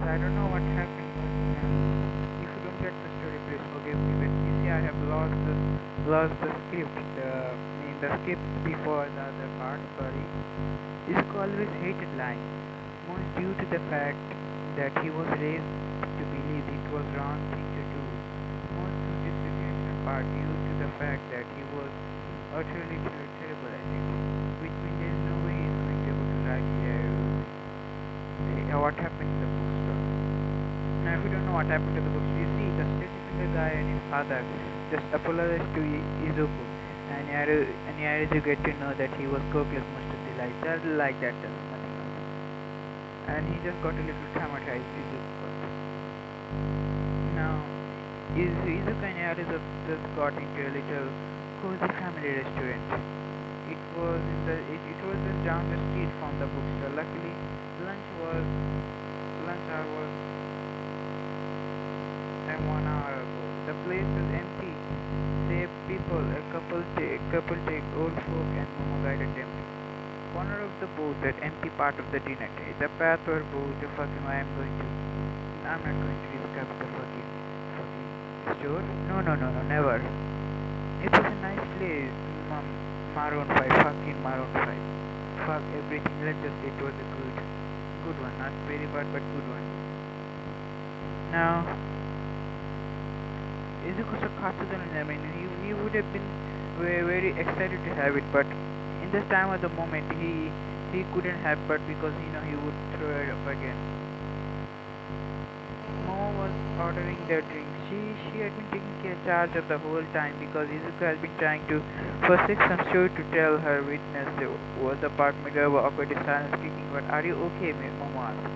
I don't know what happened, but if you don't get the story, please forgive me. But you see, I have lost the script. The script before the other part. Sorry. Izuku always hated lying, most due to the fact that he was raised to believe it was wrong thing to do. Most to this situation part due to the fact that he was utterly terrible at it, which means there is no way he is going to be able to lie here. What happened in the bookstore? Now, if you don't know what happened to the bookstore, you see the sticky finger guy and his father just apologized to Izuku, and he had to get to know that he was cokeless most of the life. Just like that, nothing else. And he just got a little traumatized. Izuku got. Now, Izuku and Yaruzu just got into a little cozy family restaurant. It was just down the street from the bookstore. Luckily, lunch hour was 1 hour ago. The place was empty, save people, a couple take old folk and Momo guided them to corner of the booth, that empty part of the dinner tray. The path or booth, I'm not going to discuss the fucking store. No, never. It was a nice place. Maroon 5, fucking Maroon 5. Fuck everything. Let's just say it was a good one. Not very bad, but good one. Now, Izuku Sakatsudan, he would have been very excited to have it, but in this time of the moment, he couldn't have, but because he would throw it up again. Mo was ordering their drinks. She had been taking charge of the whole time because Izuku has been trying to forsake some story to tell her witness was the part Midoriya awkward silence speaking. But are you okay? Momo asked.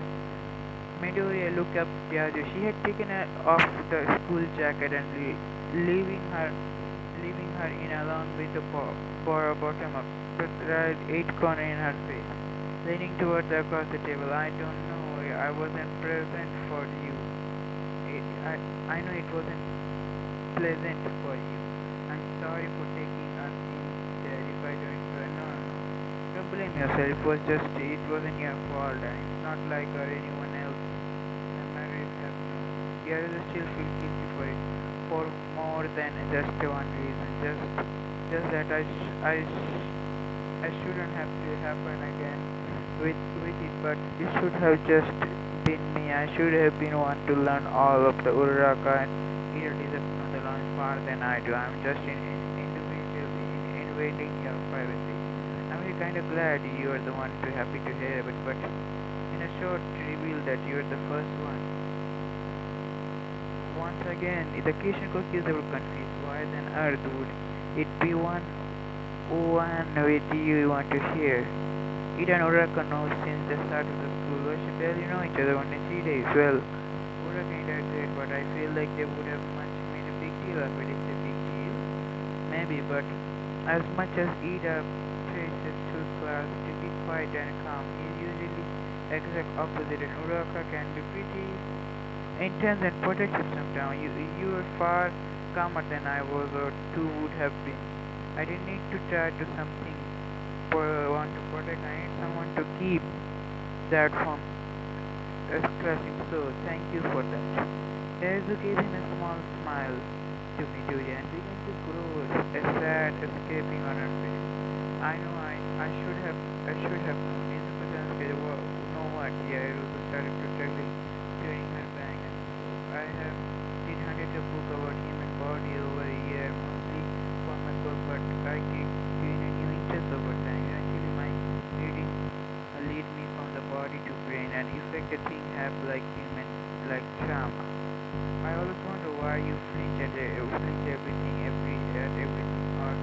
Midoriya looked up at Yazu. She had taken off the school jacket and leaving her in alone with the bottom up, right 8 corner in her face, leaning towards across the table. I don't know. I wasn't present for you. I know it wasn't pleasant for you. I'm sorry for taking us in there. If I don't do it, no. Don't blame yourself. It wasn't your fault, and it's not like or anyone else. I'm married. The others still feel guilty for it, for more than just one reason. Just that I shouldn't have to happen again with it, but it should have just been me. I should have been one to learn all of the Uraraka, and he deserves to know the launch far than I do. I'm just invading your privacy. I'm really kind of glad you are the one too happy to hear it, but in a short reveal that you are the first one. Once again, the Kishin cookies were confused. Why then earth would it be one with you want to share? Ida and Uraraka know since the start of the school. We should barely know each other only 3 days. Well, Uraraka and I are great, but I feel like they would have much made a big deal of it. It's a big deal. Maybe, but as much as Ida praises to class to be quiet and calm, he's usually exact opposite, and Uraraka can be pretty intense and protective sometimes. You were far calmer than I was or two would have been. I didn't need to try to something want to protect. I need someone to keep that from crashing. So thank you for that. Ezu gave him a small smile to Midoriya and began to grow a sad escaping on her face. I know I should have known. Izuku translated know what? Yeah, Ezu started to struggling during her bang. I have read hundreds of books about human body over a year, mostly for myself, but I gain a new interest over time. Eventually, my reading lead me from the body to brain and effect the thing have like human, like trauma. I always wonder why you flinch at everything, or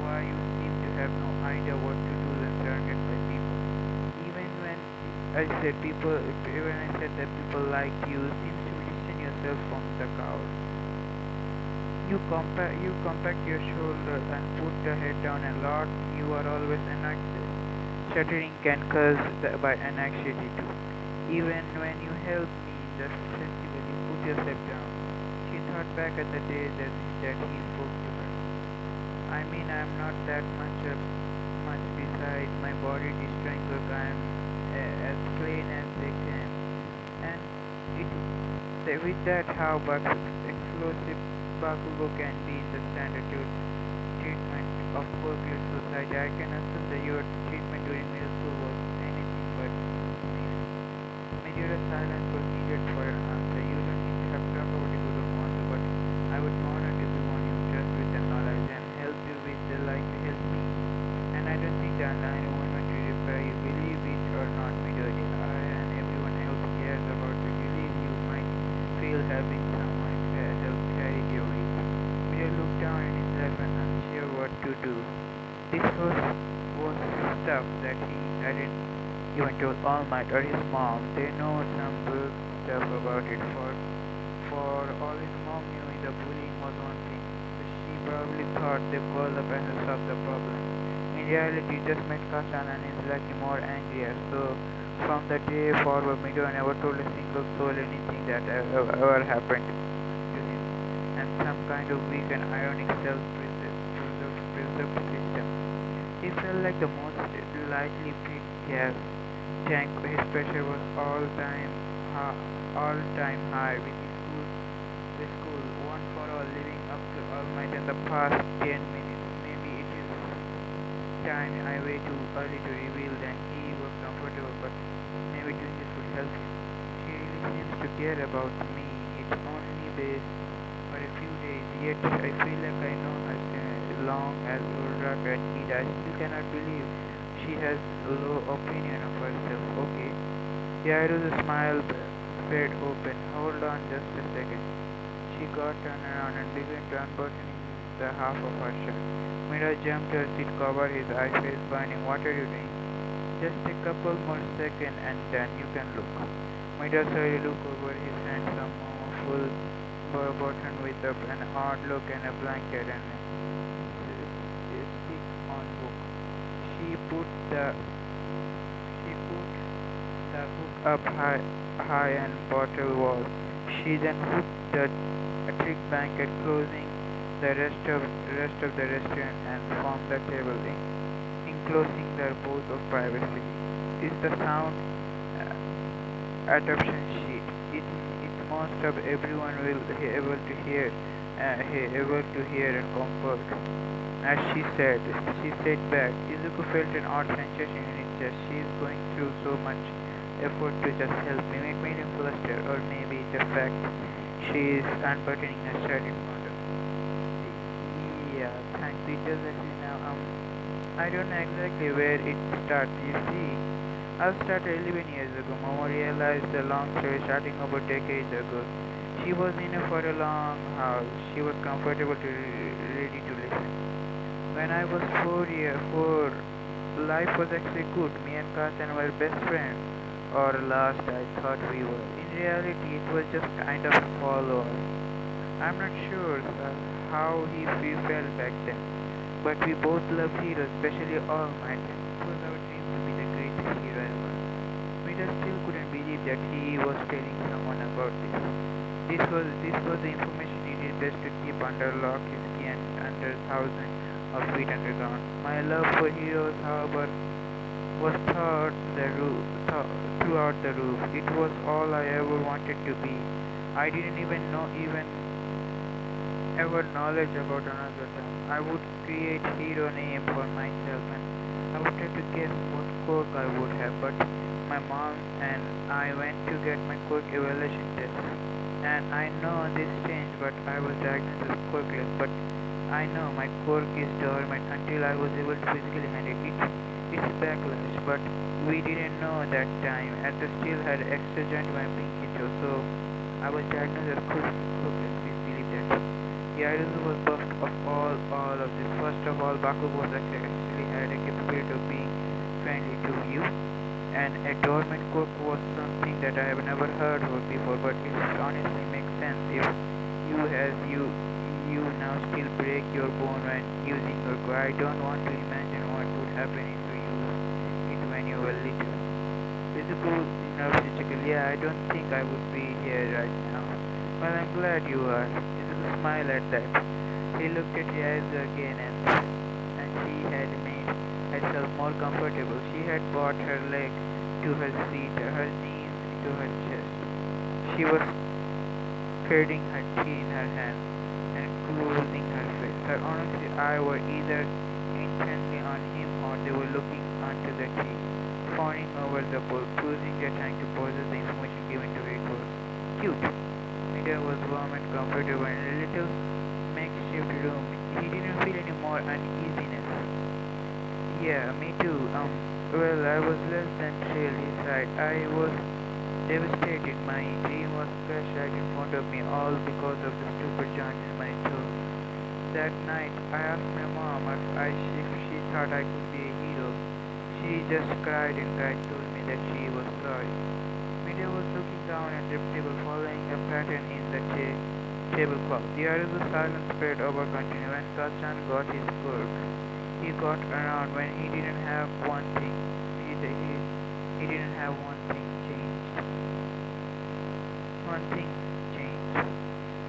why you seem to have no idea what to do when surrounded by people. Even when I said that people like you, seems to distance yourself from the crowd. You compact your shoulder and put the head down a lot. You are always anxious. Stuttering can cause by anxiety too. Even when you help me in the festival, you put yourself down. She thought back at the day that he spoke to her. I mean, I'm not that much beside my body destroying work. I'm as plain as they can. And It, with that, how explosive Bakugo can be in the standard treatment of workplace society. I can assume that your treatment during middle school was anything but mild. Meteor's silence was needed for an answer. You don't need to have talked about it if you don't want to, but I would be honored to be one you trust with the knowledge and help you with the like to help me. And I don't think that I want to repair you, believe it or not, Midori. I and everyone else cares about you. Believe you might feel having someone help carry your weight. Midori looked down at his lap and unsure what to do. This was stuff that he hadn't even told All Might or his mom. They know some good stuff about it. For all his mom knew, the bullying was one thing. She probably thought they called up and solved the problem. In reality, just made Kashan and his lucky more angrier. So, from that day forward, Midori never told a single soul anything that ever happened to him. And some kind of weak and ironic self-preserved system. He felt like the most lightly picked gas tank. His pressure was all-time high with the school, one for all, living up to All Might in the past 10 minutes. Maybe it is time I way too early to reveal that he was comfortable, but maybe doing this would help him. She really seems to care about me. It's only been for a few days, yet I feel like I know her as long as Uraraka did. I still cannot believe she has a low opinion of herself. Okay. Yairo's smile spread open. Hold on just a second. She got turned around and began to unbuttoning the half of her shirt. Midori jumped to her seat, covered his eyes, face burning. What are you doing? Just a couple more seconds and then you can look. Midori slowly looked over his handsome, full button with an odd look and a blanket and a stick on book. She put the hook up high and bottle wall. She then hooked the thick blanket, closing the rest of the restaurant and from the table, enclosing their both of privacy. Is the sound adoption sheet. It most of everyone will be able to hear and comfort. As she said back. Izuku felt an odd sensation in his chest. She is going through so much effort to just help him. It made him flustered, or maybe the fact she is unbuttoning her shirt in front of him. Yeah, thanks. It does actually now. I don't know exactly where it starts. You see, I started 11 years ago. Momo realized the long story starting over decades ago. She was in it for a long haul. She was comfortable to ready to listen. When I was 4, life was actually good. Me and Carson were best friends. Or last I thought we were. In reality, it was just kind of a follower. I'm not sure how we felt back then. But we both loved heroes, especially All Might. It was our dream to be the greatest hero ever. We just still couldn't believe that he was telling someone about this. This was the information he did best to keep under lock, his key and under thousands of feet underground. My love for heroes, however, was throughout the roof. It was all I ever wanted to be. I didn't even ever knowledge about another term. I would create hero name for myself and I would try to guess what quirk I would have, but my mom and I went to get my quirk evaluation test. And I know this changed, but I was diagnosed as quirkless, but I know my quirk is dormant until I was able to physically handle it. It's backlash, but we didn't know that time, and I still had extra joint my pinky toe, so I was diagnosed as quirkless. Please believe that. Yairuzu was buffed of all of this. First of all, Bakugo was actually had a capability of being friendly to you, and a dormant quirk was something that I have never heard of before, but it honestly makes sense if you now still break your bone when using your quirk. I don't want to imagine what would happen if you used it when you were little. Izuku nervously, yeah, I don't think I would be here right now. Well, I'm glad you are. Izuku smiled at that. He looked at Yaizu again and she had made herself more comfortable. She had brought her leg to her seat, her knees to her chest. She was spreading her tea in her hand and closing her face. Her honestly eyes were either intently on him or they were looking onto the tea, fawning over the bowl, posing their trying to process the information given to it was cute. Media was warm and comfortable in a little makeshift room. He didn't feel any more uneasiness. Yeah, me too. Well, I was less than thrilled, he sighed. I was devastated. My dream was crushed right in front of me, all because of the stupid joint in my toe. That night, I asked my mom if she thought I could be a hero. She just cried and cried, told me that she was sorry. Media was looking down at the table, following a pattern in the tablecloth. The others were silent spread over continued. When Kachan got his quirk, he got around when he didn't have one thing. He didn't have one thing changed. One thing changed.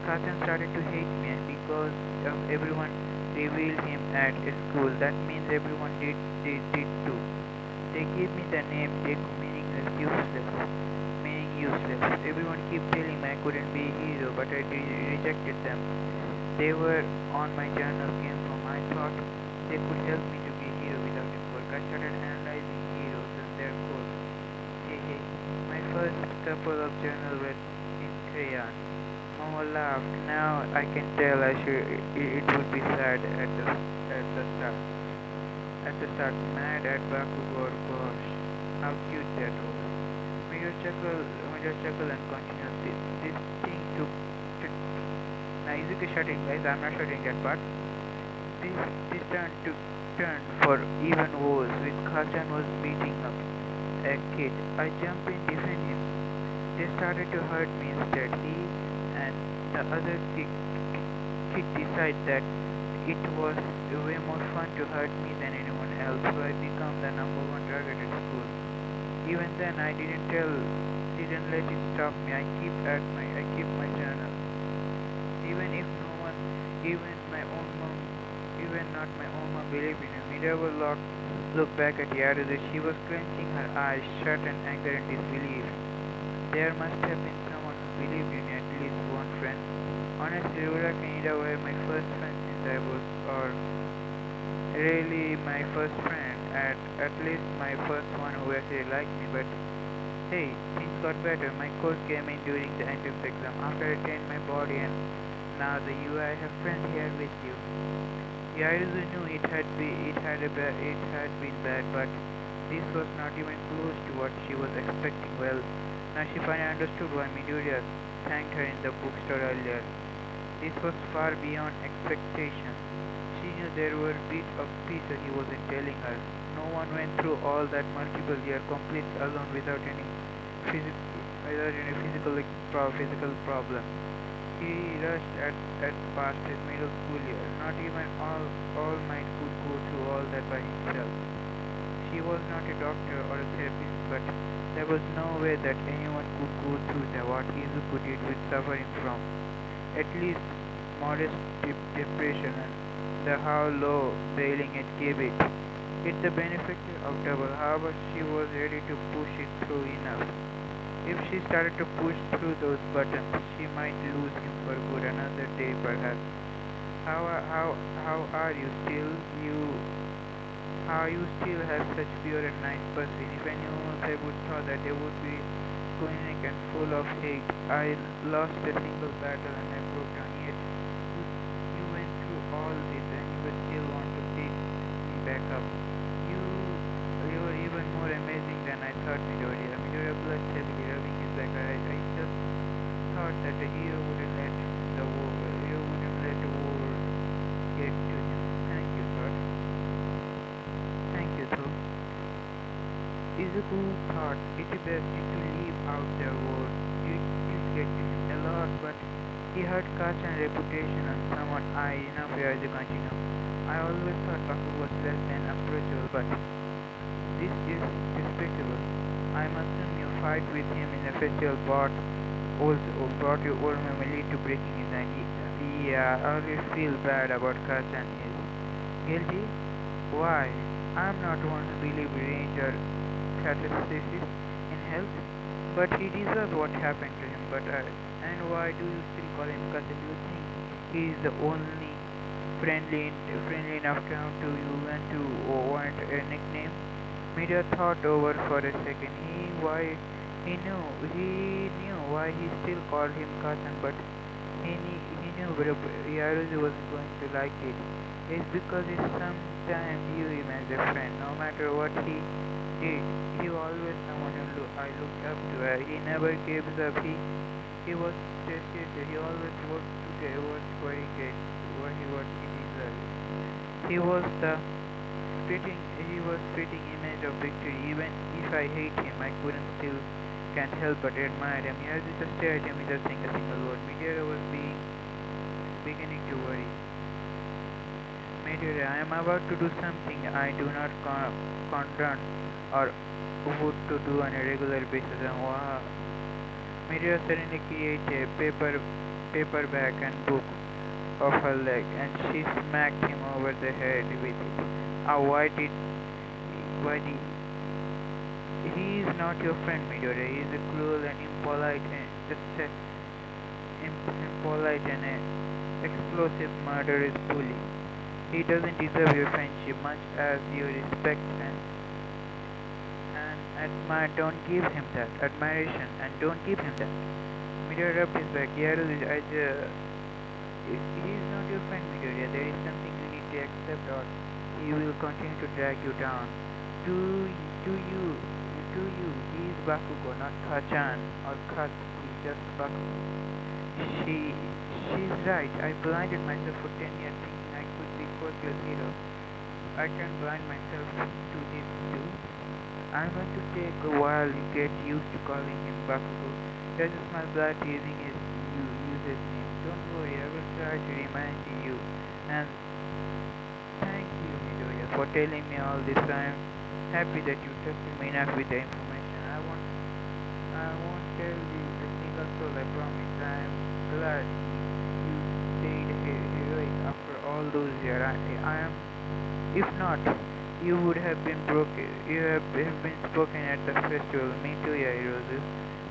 Kachan started to hate me and because of everyone revealed him at school. That means everyone did too. They gave me the name Deku, meaning useless. Everyone kept telling me I couldn't be a hero, but I rejected them. They were on my journal came from. I thought they could help me to be a hero without a quirk. I started analyzing heroes and their quirks. Hey, my first couple of journals were in crayon. Mama laughed. Now I can tell it would be sad at the start. At the start, mad at Bakugo. Gosh, how cute that was. Major chuckle and continued. This thing took. Now Izuki shutting, guys. I'm not shutting that part. This turned for even worse. With Kachan was beating up a kid. I jumped in, defend him. They started to hurt me instead. He and the other kid decided that it was way more fun to hurt me than anyone else, so I became the number one target at school. Even then, I didn't let it stop me. I keep my journal. Even if no one, even not my own mom believed in me. Media will look back at Yaruzu. She was clenching her eyes shut in anger and disbelief. There must have been someone who believed in at least one friend. Honestly, Rura and Ida were my first friends since I was, or really my first friend, at least my first one who actually liked me. But hey, things got better. My course came in during the entrance exam. After I trained my body and now the UI, I have friends here with you. Yaruzu knew it had been bad, but this was not even close to what she was expecting. Well, now she finally understood why Midoriya thanked her in the bookstore earlier. This was far beyond expectation. She knew there were bits of pieces he wasn't telling her. No one went through all that multiple year completely alone without any physical problem. He rushed at past his middle school year. Not even all might could go through all that by himself. She was not a doctor or a therapist, but there was no way that anyone could go through what Izuku did with suffering from at least modest depression and the how low bailing it gave it. It's the benefit of double. However, she was ready to push it through enough. If she started to push through those buttons, she might lose him for good another day perhaps. How are you still? How you still have such pure and nice person? If anyone I would thought that they would be squeamish and full of hate. I lost a single battle and I broke down. Yet you went through all this and you would still want to pick me back up. You were even more amazing than I thought, Midoriya. Midoriya blushed heavily, rubbing his back. I just thought that the hero wouldn't let the world get to him. Thank you, Thor. Thank you, Thor. Izuku thought it best to leave out the word. It did get to him a lot, but he hurt Kachan's reputation and someone enough here to continue. I always thought Baku was less than approachable, but this is despicable. I must assume your fight with him in the festival brought your old memory to breaking his hand. Yeah, I always feel bad about Kachan. Is guilty? Why? I'm not one who believes range or catastrophes in health. But he deserves what happened to him. And why do you still call him cousin? Do you think he is the only friendly enough to you and to want a nickname? Media thought over for a second. He knew why he still called him cousin, but he knew Yaruzu wasn't going to like it. It's because he sometimes view him as a friend. No matter what he did, he was always someone I looked up to. He never gives up. He was dedicated. He always worked very good. What he deserved. He was fitting image of victory. Even if I hate him, I can't help but admire him. Yaruzu just stared at him without saying a single word. Midori was beginning to worry. Midori, I am about to do something I do not condone or would to do on a regular basis. And wow. Midori suddenly created a paperback and book of her leg, and she smacked him over the head with it. Why did he is not your friend, Midori. He is a cruel and impolite and explosive murderous bully. He doesn't deserve your friendship much as your respect and admire. Don't give him that admiration, and don't give him that. Midori rubbed his back. Yaruzu, he is not your friend, Midori. There is something you need to accept, or he will continue to drag you down. To you, he is Bakugo, not Kachan or Kat. He's just Bakugo. She's right. I blinded myself for 10 years thinking I could be Kyoto's hero. I can blind myself to this too. I'm going to take a while to get used to calling him Bakugo. There's a small blood using his name. Don't worry, I will try to remind you. And thank you, Midoriya, for telling me all this. I'm happy that you trusted me enough with the information. I won't tell you a single soul, I promise. I'm glad you stayed heroic after all those years. If not, you would have been broken. You have been spoken at the festival. Me too, Yaruzu.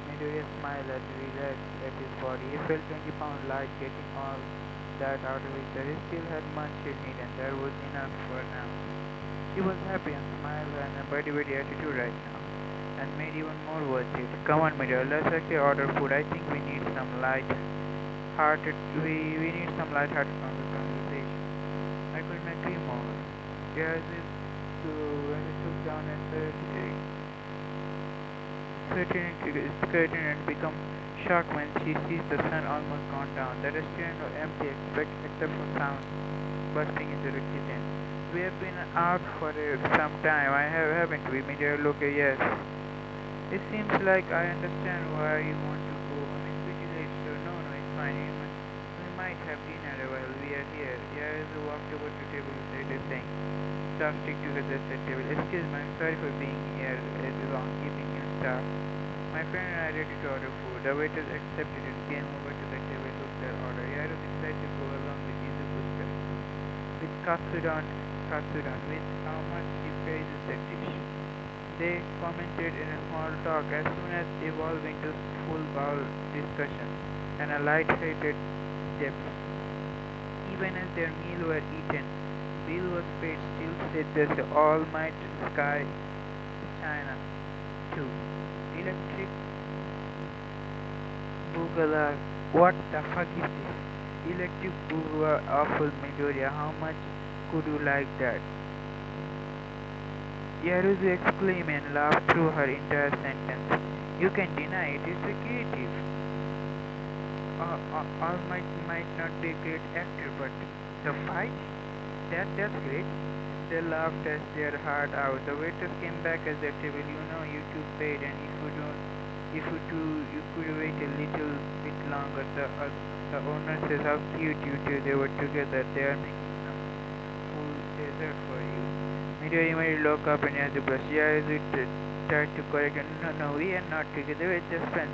Midoriya smiled and relaxed at his body. He felt 20 pounds light getting all that out of it. He still had much he needed, and that was enough for now. He was happy and smiled and a very attitude right now, and made even more worth it. Come on, Midoriya, let's actually order food. I think we need some light-hearted conversation. I couldn't agree more. Yaruzu took down a curtain and become shocked when she sees the sun almost gone down. The restaurant was empty except for sound bursting into the kitchen. We have been out for some time. Haven't we? Midoriya looked. Yes. It seems like I understand why you want to go. It's pretty late, so no, it's fine. We might have dinner while we are here. Yaruzu walked over to the table beside the sink. Staff stick together at the table. Excuse me, I'm sorry for being here as long, keeping you staff. My friend and I are ready to order food. The waiters accepted and came over to the table and looked their order. Yaruzu decided to go along with Izuku's choice. With katsudon, with how much he praises the dish. They commented in a small talk as soon as evolved into full bowl discussion and a light-hearted depth. Even as their meal were eaten, bill was paid. Still said this all might sky China too. Electric Boogaloo. What the fuck is this? Electric Boogaloo awful, Midoriya. How much could you like that? Yaruzu exclaimed and laughed through her entire sentence. You can deny it. It's a creative. All might not be a great actor, but the fight? That's great. They laughed as their heart out. The waiters came back at the table. You two paid, and you could wait a little bit longer. The owner says how cute you two. They were together. They are making some full dessert for you. Midori looked up and as a brush. Yaruzu tried to correct him. No, we are not together. We're just friends.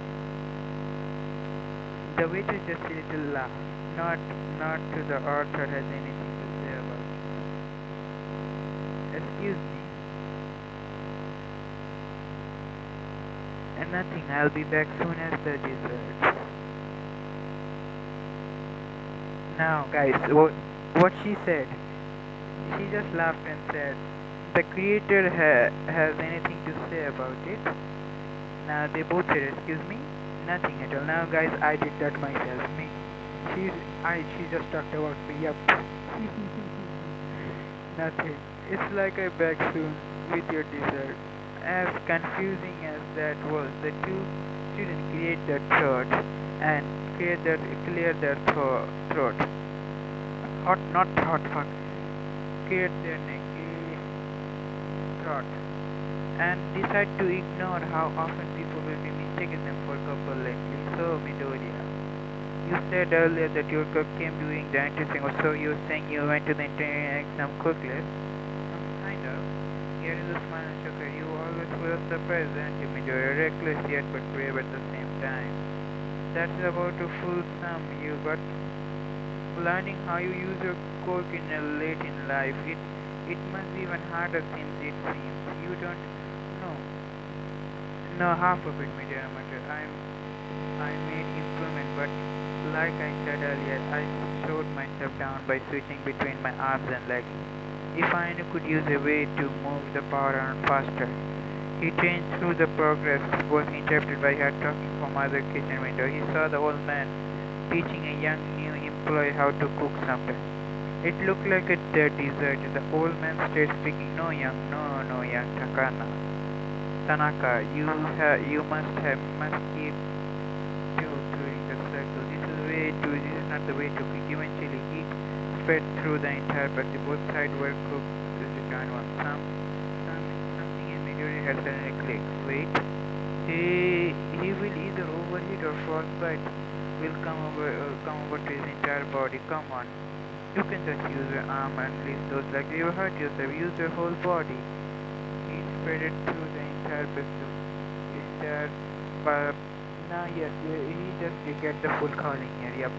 The waiter just a little laugh. Not to the author has anything to say about it. Excuse me. And Nothing, I'll be back soon as the dessert. Now, guys, what she said, she just laughed and said, the creator has anything to say about it? Now they both said, excuse me? Nothing at all. Now, guys, I did that myself. Me. She just talked about me. Yep. Nothing. It's like I back soon with your dessert. As confusing as that was, the two students create their throat and clear their throat. Hot, not hot, fuck. Clear their neck, throat, and decide to ignore how often people will be mistaken them for couple lately. So, Midoriya, you said earlier that your cup came during the interesting, or so you're saying you went to the engineering exam quickly? Kind of. Here is a smile and sugar. You always full of surprise, aren't you, Midoriya? Reckless yet but brave at the same time. That's about to fool some you, but learning how you use your quirk in a late in life, it must be even harder since it seems you don't know half of it, Midoriya muttered. I made improvement, but like I said earlier, I slowed myself down by switching between my arms and legs. If I could use a way to move the power around faster. He changed through the progress was interrupted by her talking from other kitchen window. He saw the old man teaching a young new employee how to cook something. It looked like a dead dessert. The old man stayed speaking. No, young Tanaka, you must keep during the circle. This is not the way to cook. Eventually, heat spread through the entire party. Both sides were cooked. This is John one. Something in Midori had suddenly clicked. Wait, he will either overheat or frostbite will come over to his entire body. Come on, you can just use your arm and lift those legs. You hurt yourself. Use your whole body. He spread it through the entire pistol. But now yes, he just get the full calling here. Yep.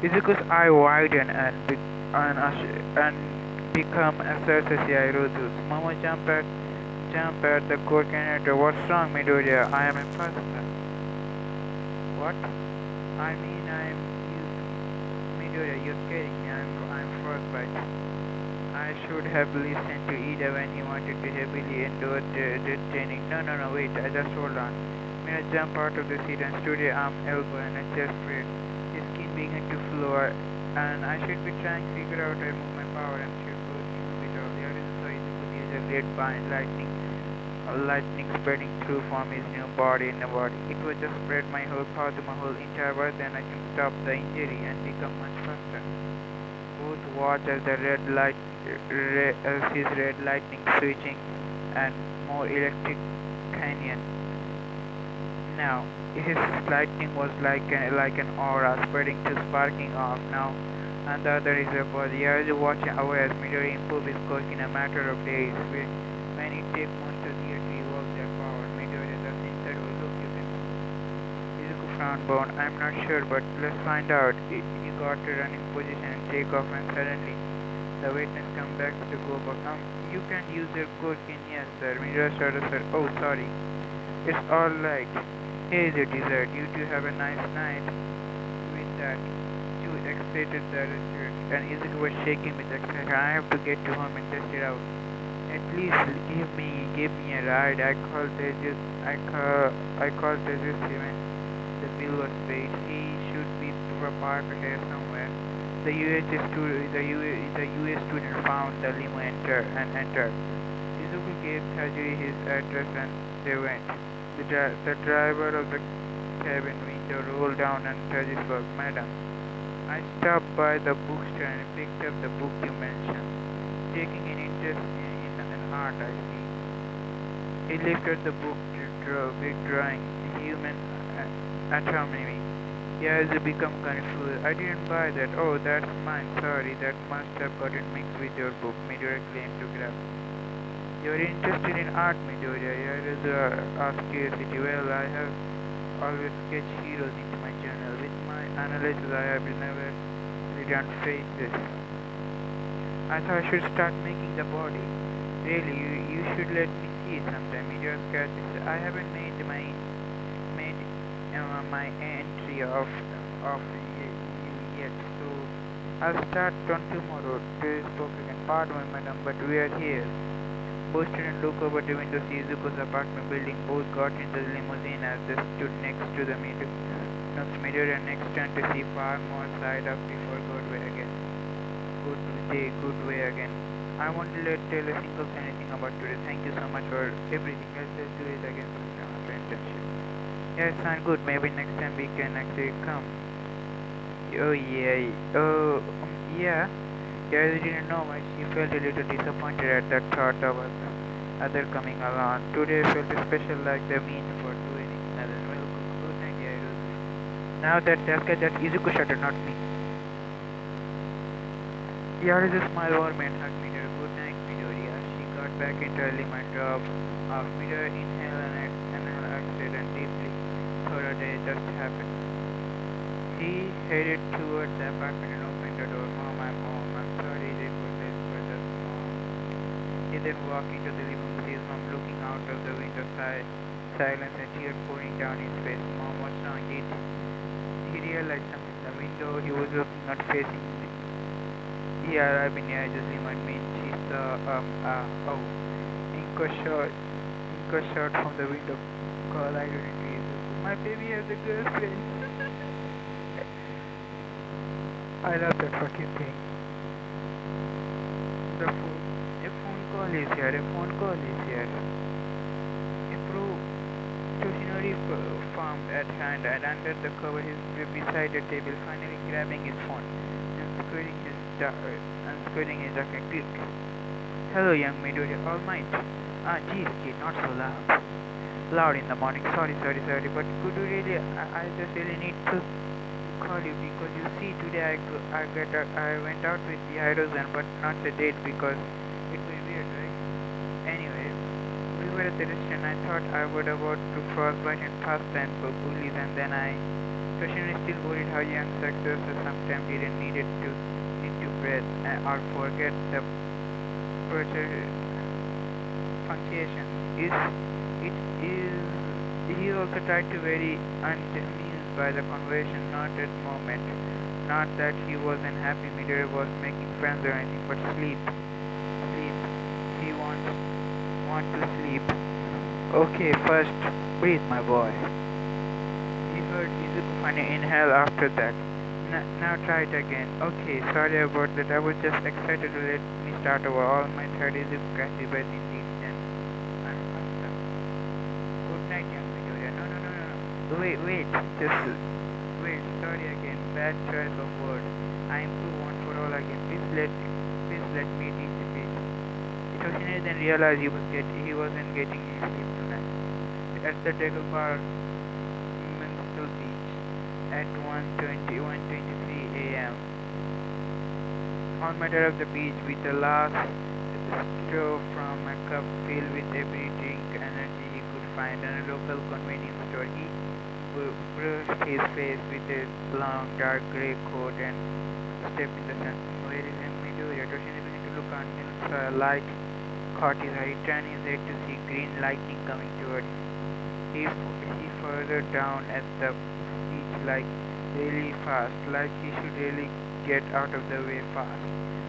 Izuku's eye widened and become assertive Yairozu's. Momo jumped at the coordinator. What's wrong, Midoriya? I am impressed. What? I mean, Midoriya, you're scaring me. I'm frostbite. I should have listened to Ida when he wanted to heavily endure the training. No, wait, I just hold on. Mira jumped out of the seat and stood her arm, elbow, and a chest spread. His skin began to flow, and I should be trying to figure out how to move my power and should go through it all. The other so he could use a red bind, lightning spreading through from his new body in the body. It would just spread my whole power to my whole entire body, then I can stop the injury and become much faster. Both watch as the his red lightning switching and more electric canyon. Now, his lightning was like an aura spreading to sparking off now, and the other is a body. I was watching away as Midori improved his quirk in a matter of days. When it takes monsters here to evolve their power, Midori just inside will look, you can move. Izuku frowned bone. I'm not sure, but let's find out. He got to run in position and take off, and suddenly the witness come back to go back. You can use your quirk in here, sir. Midori started said, oh, sorry. It's alright. Here is your dessert. You two have a nice night. With that, you exited the restaurant, and Izuku was shaking with excitement. I have to get to home and test it out. At least give me a ride. I called Jesus when the bill was paid. He should be parked here somewhere. The US student found the limo and entered. Izuku gave Tajiri his address and they went. The driver of the cabin window rolled down and Tajiri spoke. Madam, I stopped by the bookstore and picked up the book you mentioned. Taking an interest in art, I see. He lifted the book to draw big drawing, human anatomy. He has become confused. I didn't buy that. Oh, that's mine. Sorry, that must have gotten mixed with your book. Midoriya claimed to grab. You're interested in art, Midoriya. Here asked curiosity. Well, I have always sketched heroes into my journal. With my analysis, I have never written faces. I thought I should start making the body. Really, you should let me see sometime. Meteor sketches. I haven't made my entry of you yet, so I'll start on tomorrow. This book again, part one, madam. But we are here. Both students look over the window, see Izuku's apartment building. Both got into the limousine as they stood next to the mirror and next turned to see far more side up before good way again. Good way again. I won't tell a single anything about today. Thank you so much for everything. Let's do it again sometime after internship. Yeah, it sounds good. Maybe next time we can actually come. Oh yeah. Yeah. Yeah, I didn't know why she felt a little disappointed at that thought of other coming along. Today felt special like the means for doing anything other. Well, good night, yeah. Now that's Izuku shudder, not me. Yeah, is a smile warm and hugged me. Good night, Midoriya. She got back into her limo drop of Midoriya inhale and accident deeply. Thought a day just happened. He headed towards the apartment and opened the door. Mom, I'm home. I'm sorry they put this for just mom. He then walked into the living room, his mom looking out of the window, silence and tears pouring down his face. Mom, what's wrong? He realized something in the window. He was looking at facing. Yeah, I just remind me. She saw Inko shot from the window. Call I didn't read. My baby has a girlfriend. I love that fucking thing. A phone call is here. A phone call is here. A pro Toshinori found at hand and under the cover his beside the table, finally grabbing his phone and unscrewing his jacket. Click. Hello, young Midori. All might. Ah, geez, kid, not so loud. Loud in the morning. Sorry. But could you really? I just really need to call you because you see today I went out with the Hirozen but not a date because it was weird, right? Anyway, we were at the restaurant. I thought I would about to frostbite and pastime for bullies, and then Toshin is still worried how young successors sometimes didn't need to breath or forget the punctuation. He also tried to very unamused by the conversation, not at moment. Not that he wasn't happy Midori was making friends or anything, but sleep. He want to sleep. Okay, first breathe, my boy. He heard Izuku finally inhale after that. Now try it again. Okay, sorry about that. I was just excited to let me start over. All my third Izuku catchy breath indeed. Then I'm faster. Good night, young Midori. No. Wait, just wait. Sorry again. Bad choice of words. I improve one for all again. Please let me teach the page. Toshinori then realized he wasn't getting any sleep tonight. At the Tego Bar, Minstrel Beach, at 1:23 a.m. On matter of the beach, with the last straw from a cup filled with every drink energy he could find in a local convenience store, he brushed his face with a long dark grey coat and stepped in the sun. Where is Midori? Toshinori began to look on him. A light caught his eye. He turned his head to see green lightning coming toward him. He further down at the beach like really fast, like he should really get out of the way fast.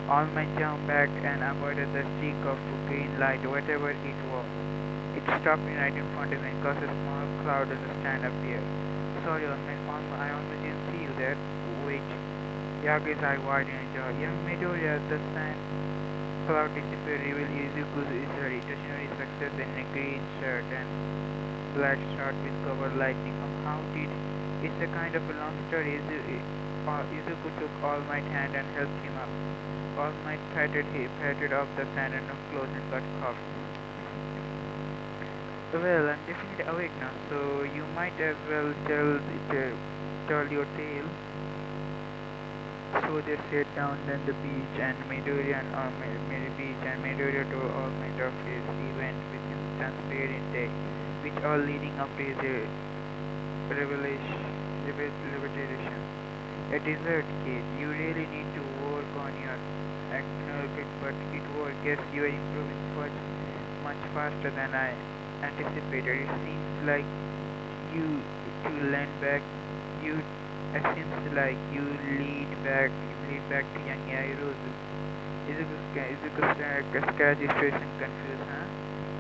All Might jumped back and avoided the streak of green light, whatever it was. It stopped right in front of him and caused a small cloud as a stand appeared. Sorry, All Might, I almost didn't see you there. Wait. Yagi's eye widened in joy. Young Midori, as the sand cloud disappeared, revealed Izuku's Izari, Toshinori's success in a green shirt and black short with covered lightning. How did? It's a kind of a long story. Izuku took All Might's hand and helped him up. All Might patted off the sand and close and got coffee. Well, I'm definitely awake now, so you might as well tell your tale. So they sat down on the beach, and Midori told All Might of his event with his transparent day, which all leading up to his revelation. A dessert, kid. You really need to work on your acting, but it worked. Guess you are improving. First, much faster than I anticipated. It seems like you to lean back. You it seems like you lead back to young Yairozu. Izuku scratched his face and confused, huh?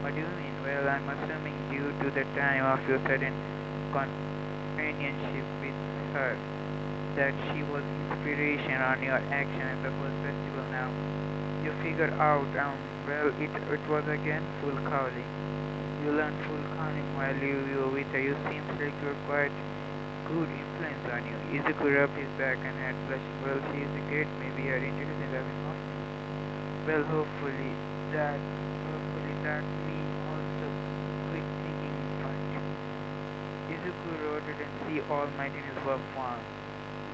What do you mean? Well, I'm assuming due to the time of your sudden companionship with her, that she was inspiration on your action at the whole festival now. You figure out, well, it was again full calling. You learned full calling while you were with her. You seems like you're quite good influence on you. Izuku rubbed his back and had blushing. Well, she is a great, maybe her intelligence having on me. Well, hopefully that me also quit thinking much. Izuku roared and see All Might in his work form,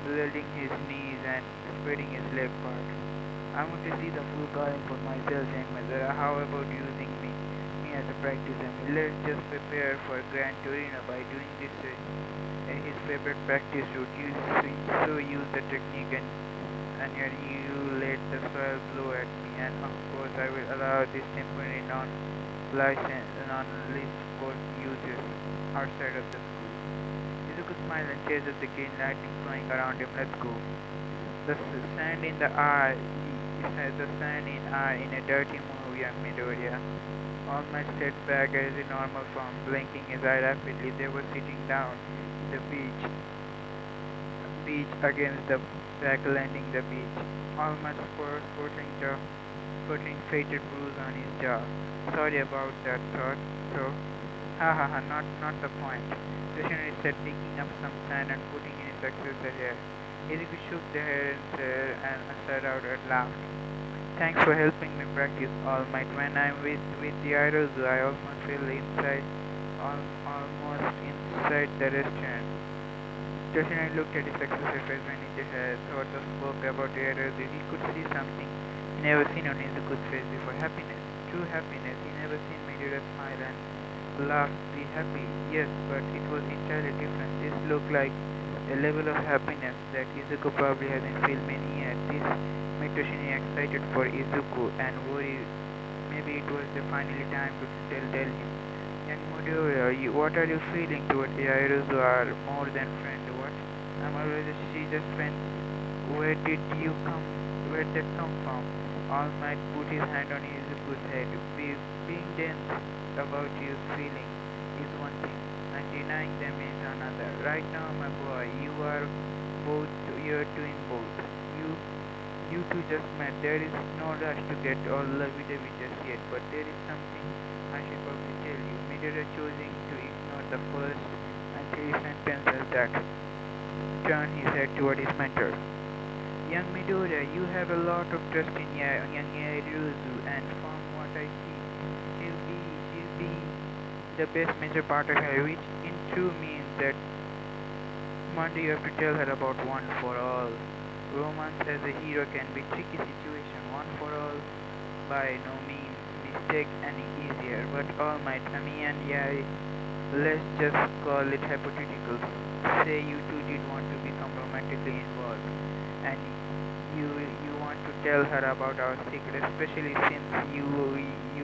building his knees and spreading his leg part. I want to see the full calling for myself and mother. How about using me as a practice? Let's just prepare for Gran Torino by doing this his favorite practice route. Use the technique and you let the soil blow at me, and of course I will allow this temporary non-leaf course users outside of the school. Izuku smiled and chased the green lightning flowing around him. Let's go. The sand in the eye in a dirty move, young Midoriya. All Might stepped back as a normal form, blinking his eye rapidly. They were sitting down in the beach against the back landing the beach. All Might sporting faded bruise on his jaw. Sorry about that, thought. So, not the point. Yoshinori said, picking up some sand and putting in his successor hair. Izuku shook the hair and sat out and laughed. Thanks for helping me practice All Might. When I'm with the Yairozu, I almost feel almost inside the restaurant. Yoshinori looked at his successor face when he thought or spoke about the Yairozu. He could see something he never seen on Izuku's face before. Happiness. True happiness. He never seen Midoriya smile and laugh, be happy. Yes, but it was entirely different. This looked like a level of happiness that Izuku probably hasn't felt many years. This made Toshini excited for Izuku and worried. Maybe it was the finally time to tell him. Young Midoriya, what are you feeling toward the Yairozu are more than friend? What? I'm always she just friend. Where that come from? All Might put his hand on Izuku's head. Being dense about your feeling is one thing, and denying them is another. Right now, my boy, you're doing both. You two just met. There is no rush to get all lovey-dovey just yet, but there is something I should probably tell you. Midoriya choosing to ignore the first and three sentences that turned his head toward his mentor. Young Midoriya, you have a lot of trust in young Yairozu, and from what I see, she'll be the best major part of her, which in true means that Monday you have to tell her about One for All. Romance as a hero can be tricky situation. One for All by no means mistake any easier, but All Might, Ami and Yai, let's just call it hypothetical. Say you two did want to become romantically involved, and you want to tell her about our secret, especially since you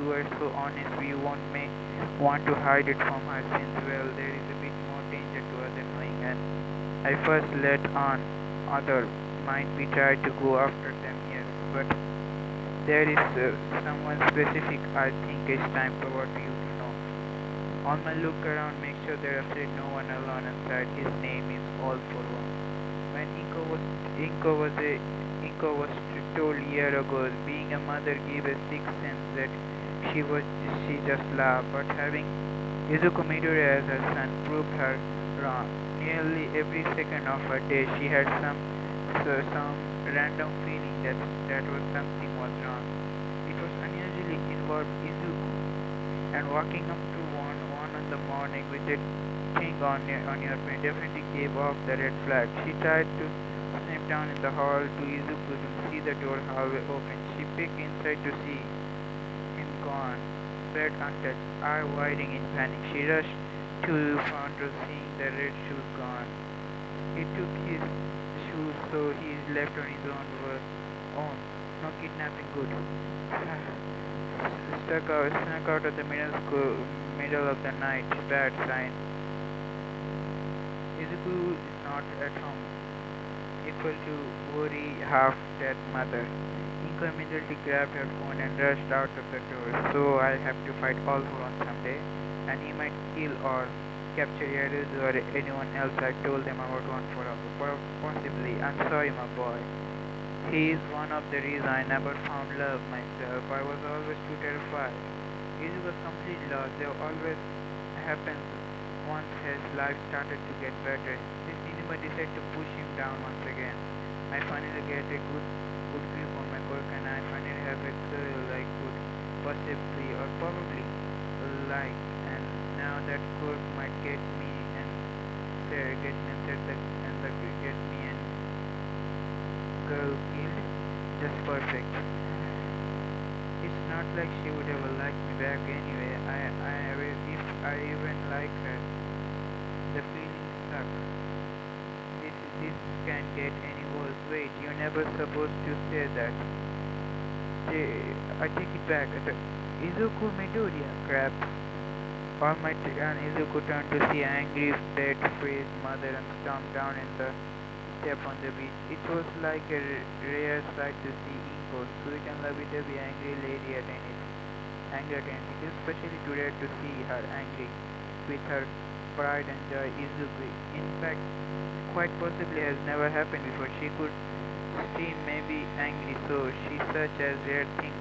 were so honest. We may want to hide it from her since, well, there is a bit more danger to us than knowing, and I first let on other mind we try to go after them, yes, but there is someone specific I think it's time for you to know. On my look around, make sure there is no one alone inside. His name is All for One. When Inko was told a year ago, being a mother gave a sixth sense that she just laughed, but having Izuku Midoriya as her son proved her wrong. Nearly every second of her day, she had some random feeling that was something was wrong. It was unusually involved Izuku, and walking up to one in the morning with a thing on your brain definitely gave off the red flag. She tried to snip down in the hall to Izuku to see the door hallway open. She peeked inside to see him gone, bed untouched, eye widening in panic. She rushed to front row, seeing the red shoes gone. He took his shoes, so he left on his own. No kidnapping, good. snuck out of the middle of the night. Bad sign. Izuku is not at home. Equal to worry half-dead mother. Inko immediately grabbed her phone and rushed out of the door. So I'll have to fight all for one someday, and he might kill or capture Yaruzu or anyone else I told them about one for possibly. I'm sorry, my boy. He is one of the reasons I never found love myself. I was always too terrified. Izuku was completely lost. There always happens once his life started to get better. His cinema decided to push him down once again. I finally get a good grip on my quirk and I finally have a girl I could possibly or probably like, and now that quirk might get me and get me and girl killed. Just perfect. It's not like she would ever like me back anyway. If I even like her, the feelings suck. This can get any worse. Wait, you're never supposed to say that. I take it back. Izuku Midoriya, crap. All my and Izuku turned to see angry, dead-faced mother and stomped down in the step on the beach. It was like a rare sight to see Inko, sweet and lovey-dovey angry lady at anything. Angry at anything, especially too rare to see her angry with her pride and joy. Izuku, in fact, quite possibly has never happened before. She could seem maybe angry, so she's such a rare thing,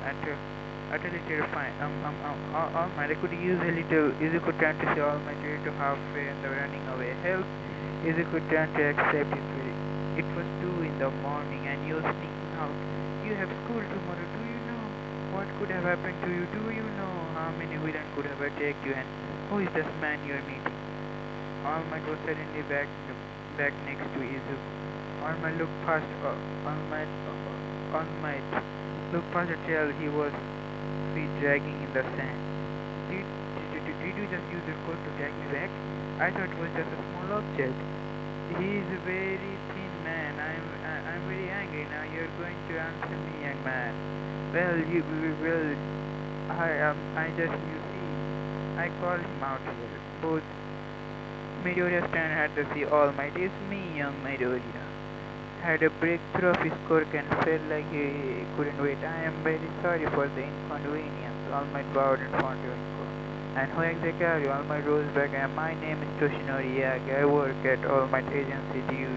utterly terrifying. All Might, I could use a little. Izuku turned to see All Might ready to halfway and running away. Help! Izuku turned to accept it. It was 2 in the morning and you're sneaking out. You have school tomorrow. Do you know what could have happened to you? Do you know how many villains could have attacked you? And who is this man you're meeting? All Might was suddenly back next to Izuku. All Might looked past looked past the trail he was feet dragging in the sand. Did you just use your coat to drag me back? I thought it was just a small object. He is a very thin man. I'm very angry now. You're going to answer me, young man. Well, I just, you see, I called him out here. Both Midoriya stand had to see All Might. It's me, young Midoriya. Had a breakthrough of his quirk and felt like he couldn't wait. I am very sorry for the inconvenience. All Might bowed in front of Inko. And who exactly are you? All Might rose back and my name is Toshinori Yagi. I work at All Might Agency due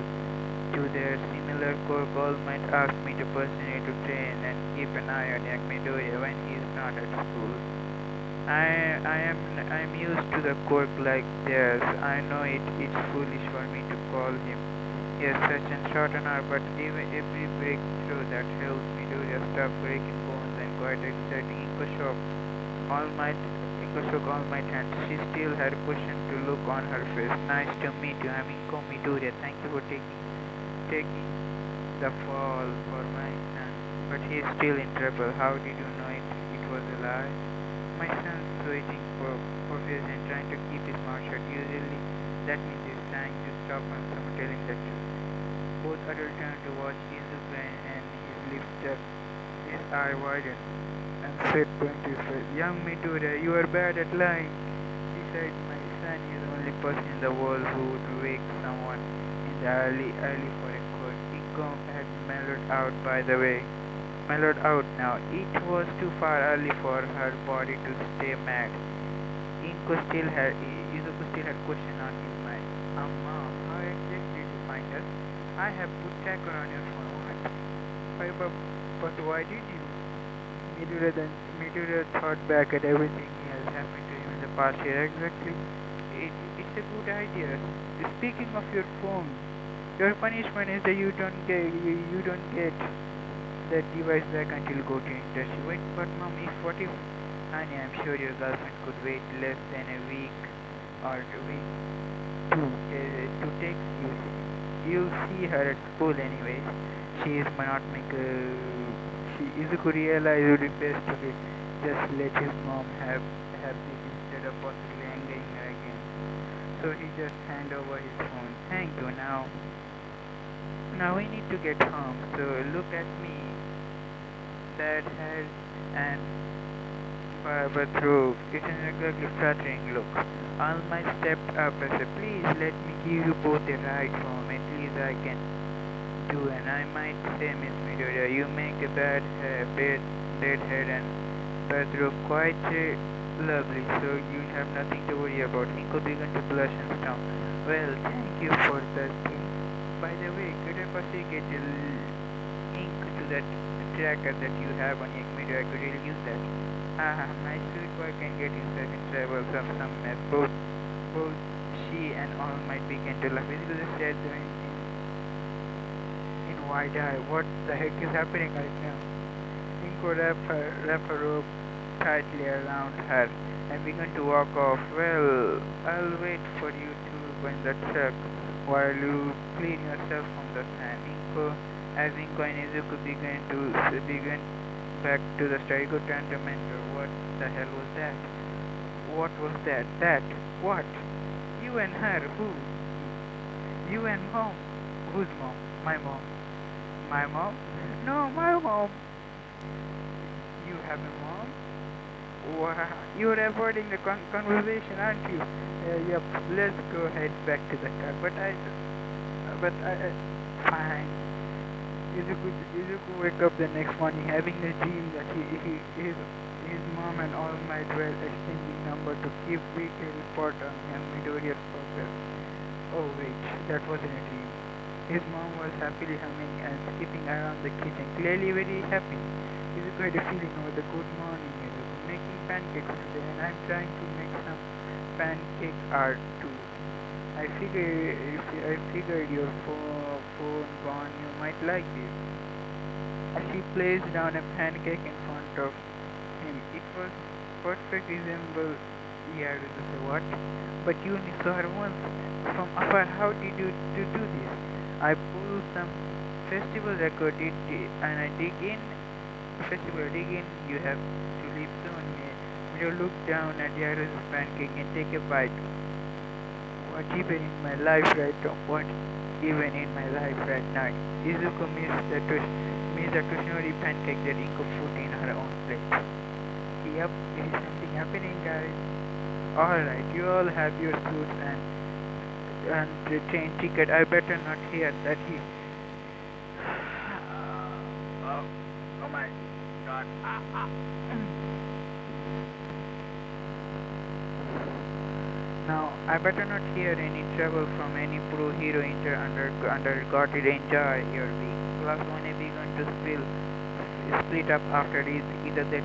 to their similar quirk. All Might asked me to personally to train and keep an eye on young Midoriya when he is not at school. I'm used to the quirk like theirs. I know it's foolish for me to call him such and short an arm, but even every breakthrough that helps Midoriya stop breaking bones and quite exciting. Inko shook All Might hand. She still had a question to look on her face. Nice to meet you. I'm Inko Midoriya. Thank you for taking the fall for my son. But he is still in trouble. How did you know it was a lie? My son's waiting for his and trying to keep his mouth shut. Usually that means he's trying to stop when someone telling the truth. Both adults turned to watch Izuku and his lips stuck, his eye widened, and said pointing to his face, young Midoriya, you are bad at lying. Besides, my son is the only person in the world who would wake someone in the early for a court. Inko had mellowed out, by the way. Mellowed out now. It was too far early for her body to stay mad. Izuku still had question on his mind. Amma, how exactly did you find us? I have put tracker on your phone. What? But why did you? Midoriya thought back at everything he has happened to him in the past year. Exactly. It's a good idea. Speaking of your phone, your punishment is that you don't get that device back until you go to industry. Wait, but mom, what if honey, I'm sure your girlfriend could wait less than a week or a week to text you. You'll see her at school anyway. She is not Izuku realized it would be best to just let his mom have this instead of possibly angering her again. So he just hand over his phone. Thank you. Now we need to get home. So look at me. Dad has and fiber through. It's an exactly flattering look. All Might stepped up and said, please let me give you both a ride home. At least I can do, and I might say, Miss Midoriya, you make a bed head and bathrobe quite lovely, so you have nothing to worry about. Inko began to blush and stamp. Well, thank you for that thing. By the way, could I possibly get a link to that tracker that you have on your Midoriya? I could really use that. My sweet boy can get himself in trouble from some mess. Both she and All Might began to laugh. Basically, said in wide eye, what the heck is happening right now? Inko wrapped her robe tightly around her and began to walk off. Well, I'll wait for you two in the truck while you clean yourself from the sand. As Inko and Izuku began back to the Starigo turned to mentor. What the hell was that? What was that? That? What? You and her? Who? You and mom? Whose mom? My mom. My mom? No, my mom. You have a mom? Wow. You're avoiding the conversation, aren't you? Yep. Let's go head back to the car. Fine. Izuku wake up the next morning having a dream that his mom and All Might were exchanging number to keep weekly report on him Midoriya's progress. Oh wait, that wasn't a dream. His mom was happily humming and skipping around the kitchen, clearly very happy. Izuku had a feeling over the good morning. Izuku making pancakes today, and I'm trying to make some pancake art too. I figured your phone gone, you might like this. As she placed down a pancake in front of him, it was perfect resemble. Yeah, what? But you saw her once from afar. How did you do this? I pulled some festival record and I dig in. You have to leave soon. You look down at Yaru's pancake and take a bite. What even in my life right now? Izuku missed the Tushinori pancake that Inko put in her own plate. Yep, there is something happening, guys. Alright, you all have your suits and the train ticket. I better not hear that he... oh my god. Now, I better not hear any trouble from any pro hero got it. Enjoy your week. Class 1A begun to split up after either the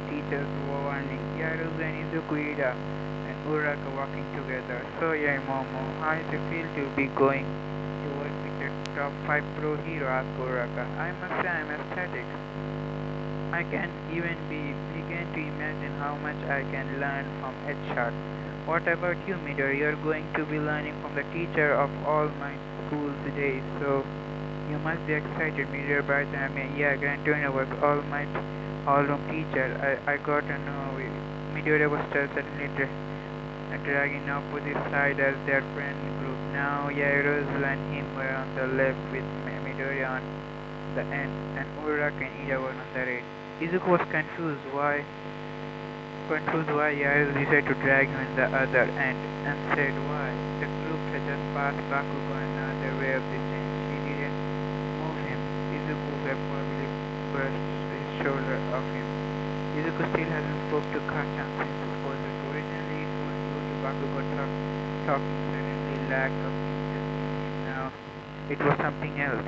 teachers warning. Yaru and Izuku and Uraka walking together. So yeah, Momo, how does it feel to be going to work with the top 5 pro hero? Asked Uraka. I must say I'm ecstatic. I can even begin to imagine how much I can learn from Headshot. What about you, Midori? You're going to be learning from the teacher of all my schools today, so you must be excited, Midori. By the time, yeah, Grand Turner was all-room teacher. I got to know Midori was suddenly dragging opposite side as their friend group. Now Yarozu and him were on the left with Midori on the end, and Uraka and Ida were on the right. Izuku was confused why Yaru decided to drag him in the other end, and said why. The group had just passed Bakugo another way of the chain. She didn't move him. Izuku had probably brushed his shoulder off him. Izuku still hasn't spoke to Kachan since his closure. Originally it was due to Bakugo talking suddenly lack of interest in him. Now it was something else.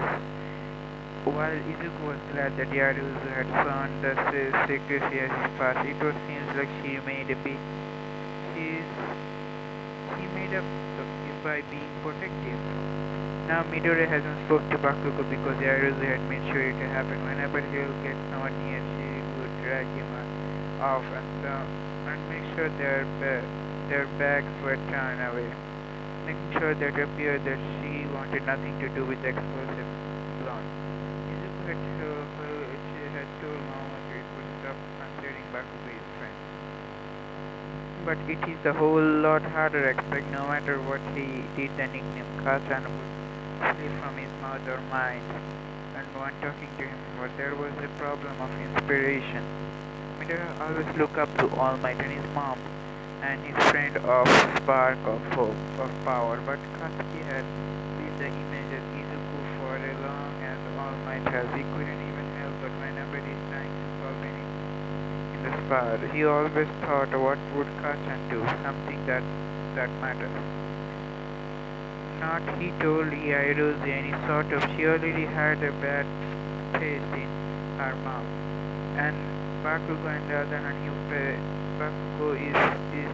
While Izuku was glad that Yaruzu had shown the secrecy as his past, it was seems like she made up by being protective. Now Midori hasn't spoke to Bakugo because Yaruzu had made sure it would happen. Whenever he'll get someone near, she would drag him off and make sure their backs were turned away, making sure that it appeared that she wanted nothing to do with the explosive blonde. She had told Mama it would stop considering Bakugo his friend. But it is a whole lot harder to expect. No matter what he did, the nickname Kachan would slip from his mouth or mind. And when talking to him, but there was a problem of inspiration. Midoriya always looked up to All Might and his mom and his friend of spark of hope of power, but Katsuki had been the image of Izuku for as long as All Might has. He couldn't even help but whenever he's trying to solve anything in the spar, he always thought what would Kachan do, something that matters. Not he told Yairose any sort of she already had a bad taste in her mouth. And Bakugo on the other hand, Bakugo is this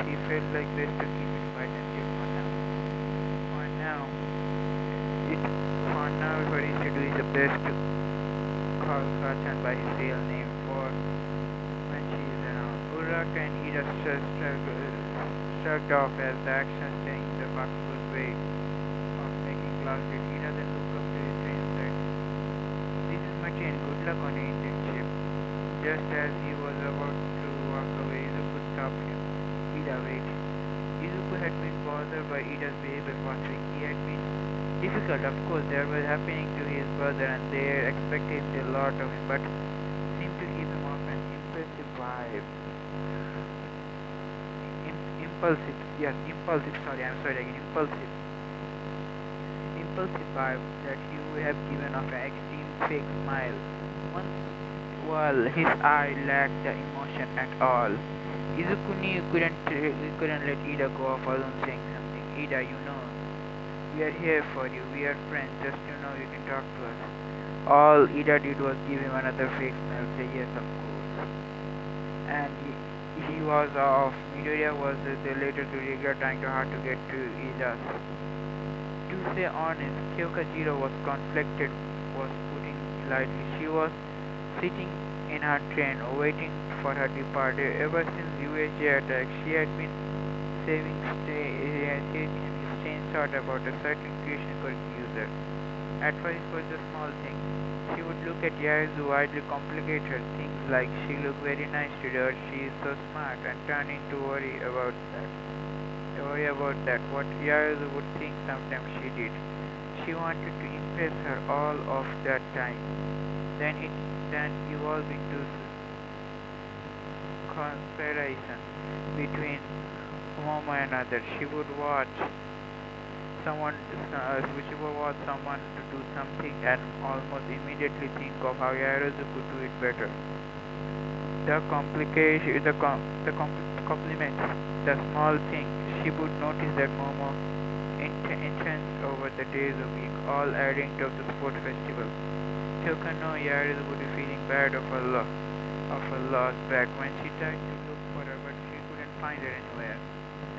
he felt like best to keep it quiet until for now. It for now what he should do is the best to call Kachan by his real name for when she is around. Uraraka and Ida shrugged off as the action staying the Bakugo's way of making clouded. Ida then looked up to his face and said, "This is Martin, good luck on your internship." Just as he was about to walk away, Izuku stopped him. Ida, wait. Izuku had been bothered by Ida's behavior last week. He had been difficult, of course, that was happening to his brother and they expected a lot of him, but seemed to give him off an impressive vibe. Impulsive vibe that he would have given off an extreme fake smile. Once while his eye lacked the emotion at all. Izuku knew he couldn't let Ida go off alone saying something. Ida, you know, we are here for you. We are friends. Just you can talk to us. All Ida did was give him another fake smile, say yes, of course. And he was off. Midoriya was the later to regret trying too hard to get to Ida. To say honest, Kyokajiro was conflicted, was putting lightly. She was sitting in her train, waiting for her departure. Ever since USJ attack, she had been saving strange thought about a certain creation code user. At first it was a small thing. She would look at Yaezu widely complicate her things like she looked very nice today or she is so smart and turn into worry about that. What Yaezu would think sometimes she did. She wanted to impress her all of that time. Then evolved into conspiration between Momo and others. She would watch someone to do something and almost immediately think of how Yaezu could do it better. The compliments, the small thing. She would notice that Momo intense over the days of week, all adding to the sport festival. Kyoko Yaezu would be feeling bad of her lost back when she tried to look for her, but she couldn't find her anywhere.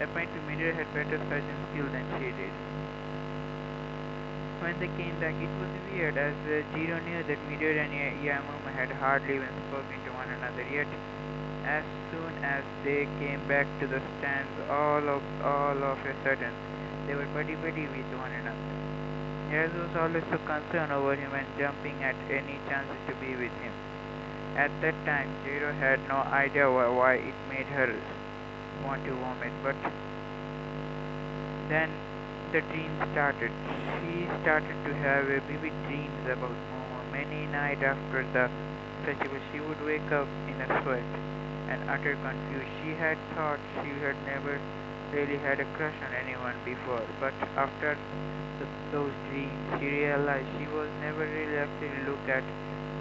Apparently, Midoriya had better searching skill than she did. When they came back, it was weird, as Jiro knew that Midoriya and Yamuma had hardly even spoken to one another. Yet, as soon as they came back to the stands, all of a sudden, they were buddy-buddy with one another. Yaezu was always so concerned over him and jumping at any chance to be with him. At that time, Jiro had no idea why it made her want to vomit, but then the dream started. She started to have vivid dreams about Momo. Many nights after the festival, she would wake up in a sweat and utter confusion. She had thought she had never really had a crush on anyone before, but after those dreams, she realized she was never really actually looked at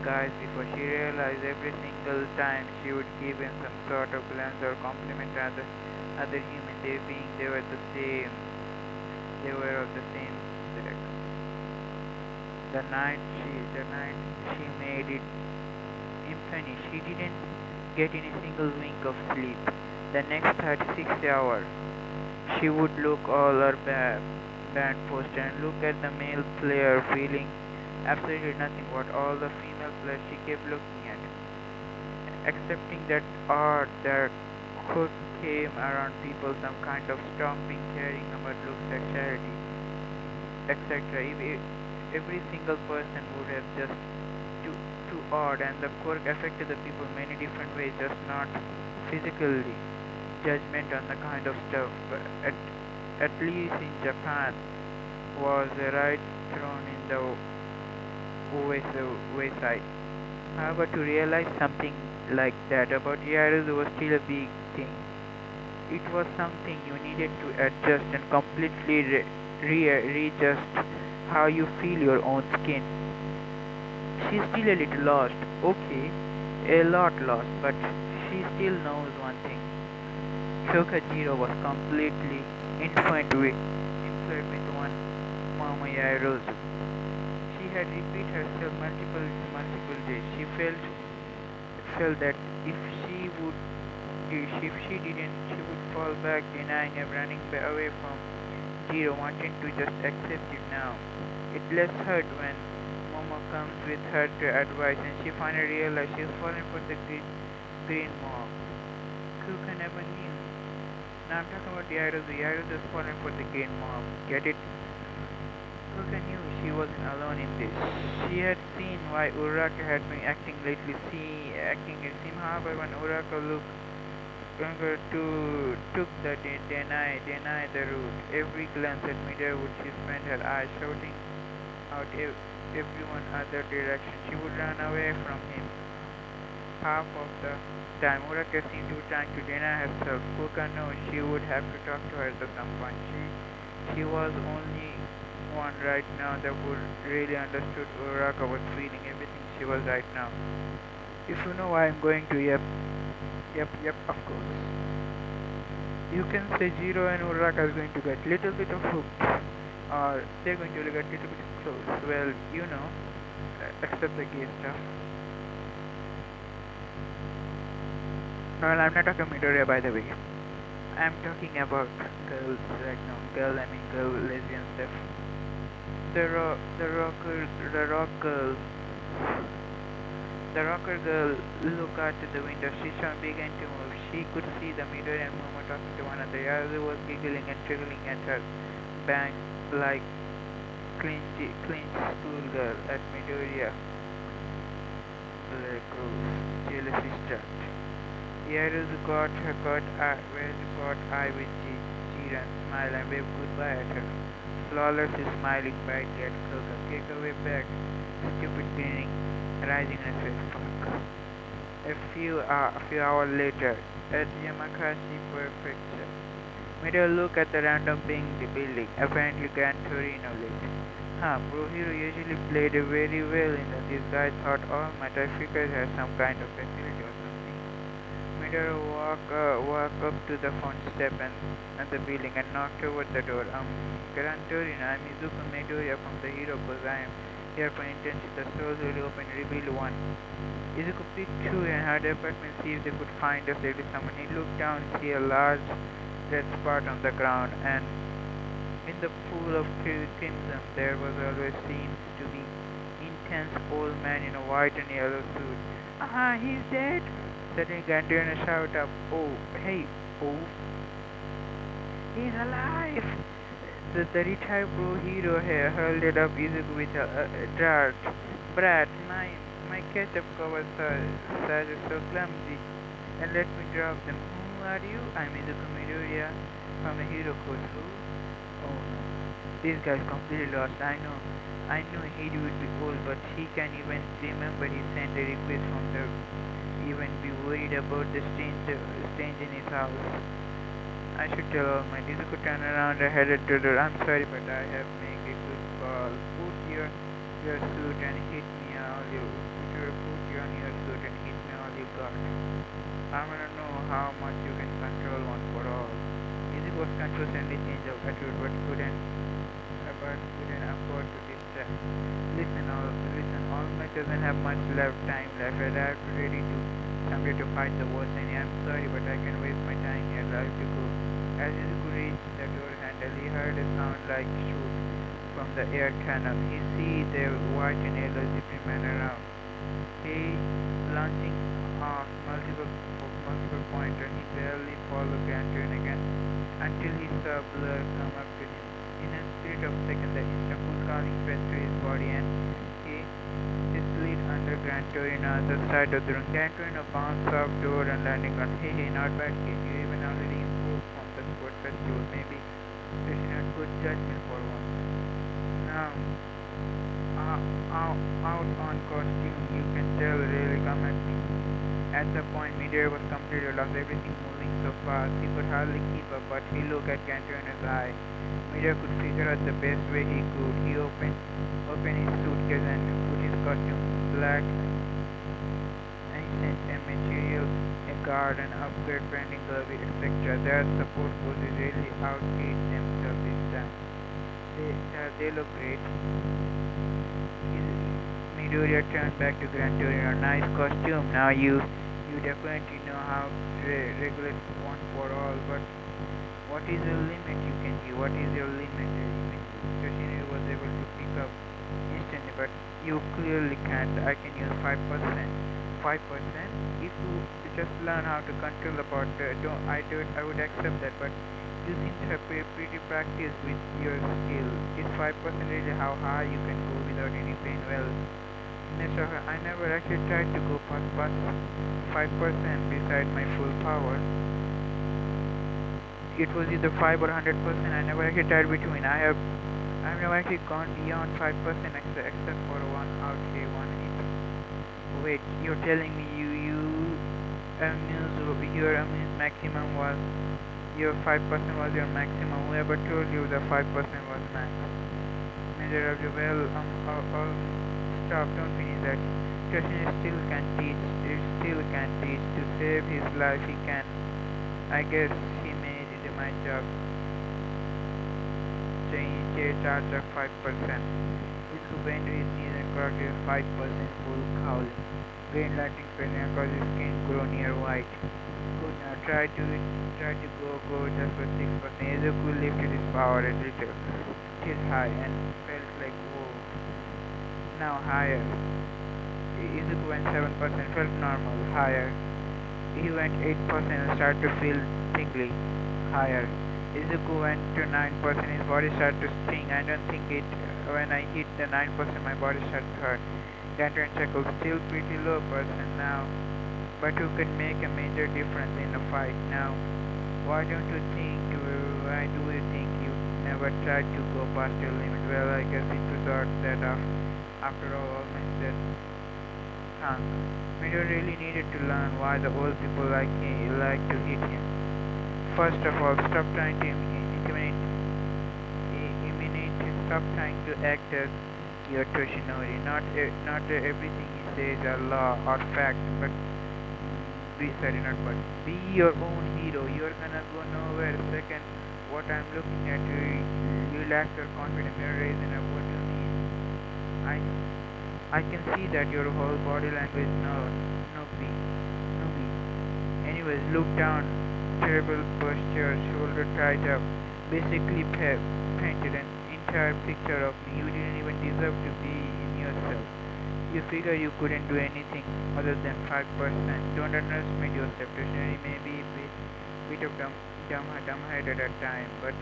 guys before. She realized every single time she would give him some sort of glance or compliment to other human, they were of the same sex. The night she made it infamy, she didn't get any single wink of sleep. The next 36 hours, she would look all her band poster and look at the male player, feeling absolutely nothing but all the female players she kept looking at, accepting that art that could came around people, some kind of stomping, caring about looks at charity, etc. Every single person would have just too odd, and the quirk affected the people many different ways, just not physically. Judgment on the kind of stuff, at least in Japan, was right thrown in the wayside. However, to realize something like that about Yaruzu was still a big thing. It was something you needed to adjust and completely readjust how you feel your own skin. She's still a little lost, okay, a lot lost, but she still knows one thing. Kyokajiro was completely influenced with one Mama Yaruzu. She had repeated herself multiple days. She felt that if she would if she didn't, she would fall back, denying and running away from Jiro, wanting to just accept it now. It less hurt when Momo comes with her to advice, and she finally realized she's fallen for the green mob. Kuka never knew. Now I'm talking about Yaruzu. Yaruzu's fallen for the green mob. Get it? Kuka knew she wasn't alone in this. She had seen why Uraka had been acting lately, acting it seemed, however, when Uraka took the deny the route. Every glance at Midori would she spend her eyes shouting out everyone other direction. She would run away from him. Half of the time Uraka seemed to be trying to deny herself. Kuka knew she would have to talk to her at some point. She was only one right now that would really understood Uraka was feeling everything she was right now. If you know why I'm going to, yep, of course. You can say Jiro and Uraka is going to get little bit of hooked, or they're going to get little bit close. Well, you know, except the gay stuff. No, I'm not talking Midoriya, by the way. I'm talking about girls right now. Girl lesbian stuff. The rocker girl looked out the window. She began to move. She could see the Midori and Momo talking to one another. Yaru was giggling and trickling at her bang like clingy schoolgirl at Midoriya. Gross. Jealousy struck. Yaru got eye with Jiren, smiled and waved goodbye at her. Flawlessly smiling brightly at Koga. Take away back, stupid grinning, rising in his face. Fuck. A few hours later, at Yamakashi Prefecture, Midori looked at the random building, apparently Gran Torino lit. Brohiro usually played very well in that. This guy thought all my traffickers had some kind of facility or something. Midori walked up to the front step and the building and knocked over the door. Gran Torino, I'm Izuku Midoriya from the Hero Course. I am here for internship. The stores will open reveal 1. Izuku peeked through and her apartment see if they could find a safety someone. He looked down and see a large red spot on the ground, and in the pool of crimson there was always seems to be intense old man in a white and yellow suit. He's dead! Suddenly Gran Torino shouted up, oh, hey, oh. He's alive! The retired pro hero here hurled it up Izuku with a dart. Brat, my ketchup covered size is so clumsy. And let me drop them. Who are you? I'm Izuku Midoriya from the Hero Course. Who? Oh no. This guy's completely lost. I know he would be old, but he can't even remember he sent a request from the even be worried about the strange in his house. I should tell all my Izuku turned around and headed to the door. I'm sorry, but I have made a good call. Put your suit and hit me all you put you on your suit and hit me all you got. I wanna know how much you can control one for all. Izuku was consistently changed of attitude but couldn't afford to distract. Listen, all Might doesn't have much time left. I have to ready to someday to fight the worst enemy. I'm sorry, but I can waste my time here. I have to go. As Izuku reached the door handle, he heard a sound like shoot from the air tunnel. He see the white and yellow zipping man around. He launching off multiple points, and he barely followed Gantern again until he saw a blur come up to him. In a split of second, the instant calling pressed to his body, and he slid under Gantern on the other side of the room. Gantern bounced off door and landing on, hey, not bad kid. You even already improved from the sport festival. Maybe it's not good judgment for once. Now, out on costume, you can tell really come at me. At the point, Meteor was completely lost, everything moving so fast. He could hardly keep up, but he looked at Gantu in his eye. Meteor could figure out the best way he could. He opened his suitcase and put his costume, black, ancient and material, a guard, an upgrade, branding glove, etc. Their support forces really outdid themselves this time. They look great. Midoriya turned back to Gran Torino. Nice costume. Now you definitely know how to regulate one for all, but what is your limit you can give? What is your limit? Yoshinori was able to pick up instantly, but you clearly can't. I can use 5%. 5%? If you just learn how to control about I would accept that, but you seem to have pretty practice with your skill. Is 5% really how high you can go without any pain? Well, I never actually tried to go past 5% beside my full power. It was either 5 or 100%. I never actually tried between. I've never actually gone beyond 5% except for one hit. Wait, you're telling me your amuse maximum was your 5% was your maximum. Whoever told you the 5% was max? Major of you, well, stop, don't finish that. Krishna still can teach. To save his life, he can. I guess he made it my job. Change charge of 5%. It could bend his knees and corrected 5% full cowling. Gain lightning spreading across his skin, grow near white. Good, now try to go just for 6%. Izuku lifted his power a little, still high, and felt like whoa. Now higher. Izuku went 7%, felt normal, higher. He went 8% and started to feel tingly, higher. Izuku went to 9%, his body started to sting. I don't think it, when I hit the 9%, my body started to hurt. Gantu and Chuckle still pretty low person now, but who could make a major difference in the fight now? Why do you think you never tried to go past your limit? Well, I guess it was that after all my said, Mido really needed to learn why the old people like to hit him. First of all, stop trying to stop trying to act as your Toshinori. Not everything he says are law or fact, but be your own hero. You're gonna go nowhere. Second, what I'm looking at you lack your confidence. You're raising up. What do you mean? I can see that your whole body language no be. Anyways, look down. Terrible posture, shoulder tied up. Basically painted an entire picture of me. You didn't even deserve to be in yourself. You figure you couldn't do anything other than 5%. Don't underestimate yourself. Toshinori may be a bit of dumb-headed at times, but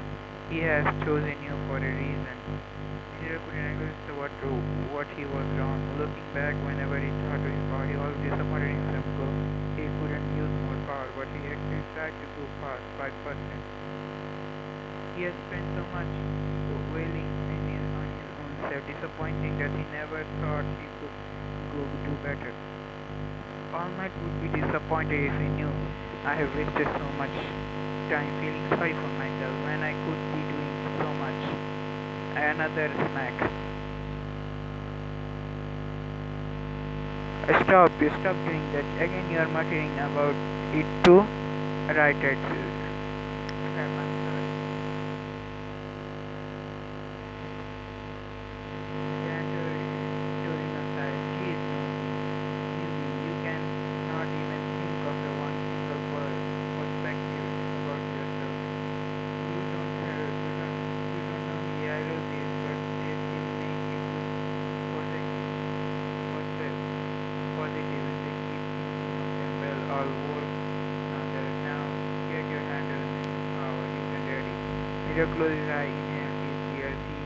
he has chosen you for a reason. Nero couldn't acknowledge what he was wrong. Looking back, whenever he thought of his power, he always disappointed himself because he couldn't use more power, but he actually tried to go past 5%. He has spent so much wailing on his own self, disappointing that he never thought he could do better. All Might would be disappointed if he knew I have wasted so much time feeling sorry for myself when I could be doing so much. Another smack. Stop doing that. Again you are muttering about it too? Right, I'm sorry. Peter closed his eye, inhaled deeply as he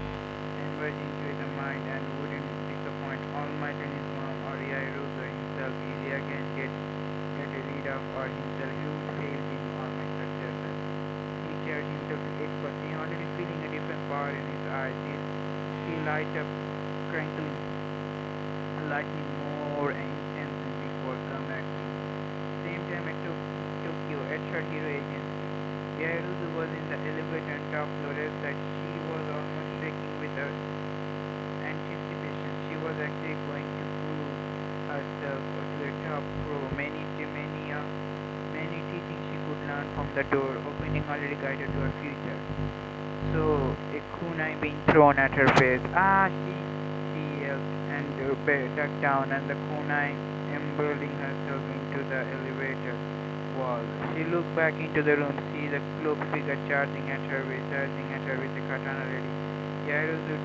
emerged into the mind and wouldn't disappoint All Might and his mom or Yairuga himself. He again get a read of or himself. He would fail him All Might successor. He carried himself to 8%. He already feeling a different power in his eyes. He light up crankily, lightning more intensely before come at me. Headshot Hero Agency. Yaruzu was in the elevator on top floor that she was almost shaking with anticipation. She was actually going to prove herself to a top pro. Many teachings she could learn from the door. Opening already guided to her future. So, a kunai being thrown at her face. Ah, she yelled and ducked down, and the kunai embedding herself into the elevator wall. She looked back into the room, see the cloaked figure charging at her with a katana ready. Yaruzu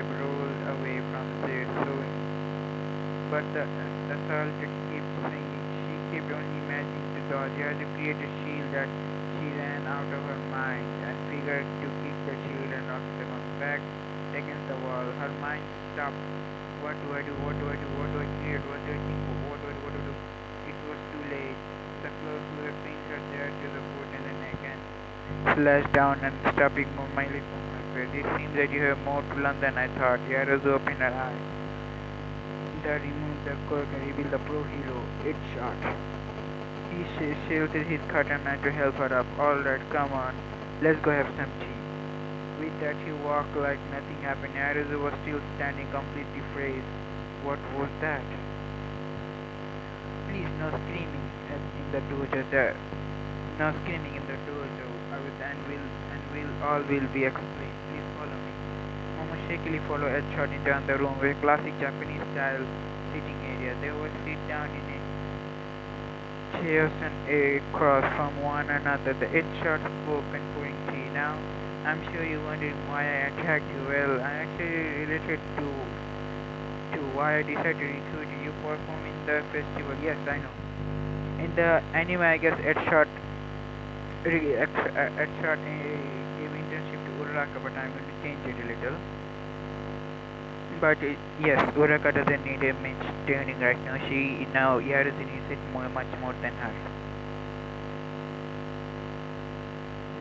rolled away from there, but the assault kept swinging. She kept only imagining to dodge. Yaruzu created a shield that she ran out of her mind and figured to kick the shield and knock the gun back against the wall. Her mind stopped. What do I do? What do I do? What do I create? What do I think? What do I do? It was too late. The clothes were pinned her there to the foot and the neck and slashed down and stopping my lips from my face. It seems that you have more to learn than I thought. Yaruzu opened her eyes. That removed the cloak and revealed the pro hero. It's shot. He shielded his katana to help her up. Alright, come on. Let's go have some tea. With that, he walked like nothing happened. Yaruzu was still standing, completely frozen. What was that? Please, no screaming in the dojo. No screaming in the dojo. All will be explained. Please follow me. Momo shakily followed Headshot into the room with classic Japanese style sitting area. They would sit down in a chairs and across from one another. The Headshot spoke and pouring tea. Now, I'm sure you're wondering why I attacked you. Well, I'm actually related to why I decided to recruit you. You perform in the festival. Yes, I know. In the anime, I guess Headshot gave internship to Uraraka, but I'm going to change it a little. But yes, Uraraka doesn't need a tuning right now. Yaruzu needs it much more than her.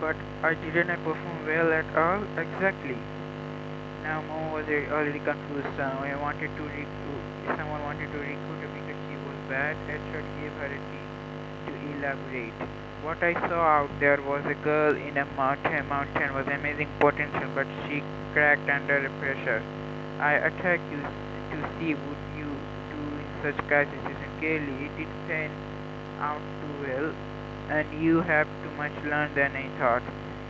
But didn't I perform well at all? Exactly. Now Momo was already confused. Someone wanted to recruit her because she was bad. Headshot gave her a tea to elaborate. What I saw out there was a girl in a mountain with amazing potential, but she cracked under pressure. I attacked you to see what you do in such crises, and clearly it did pan out too well, and you have too much learned than I thought.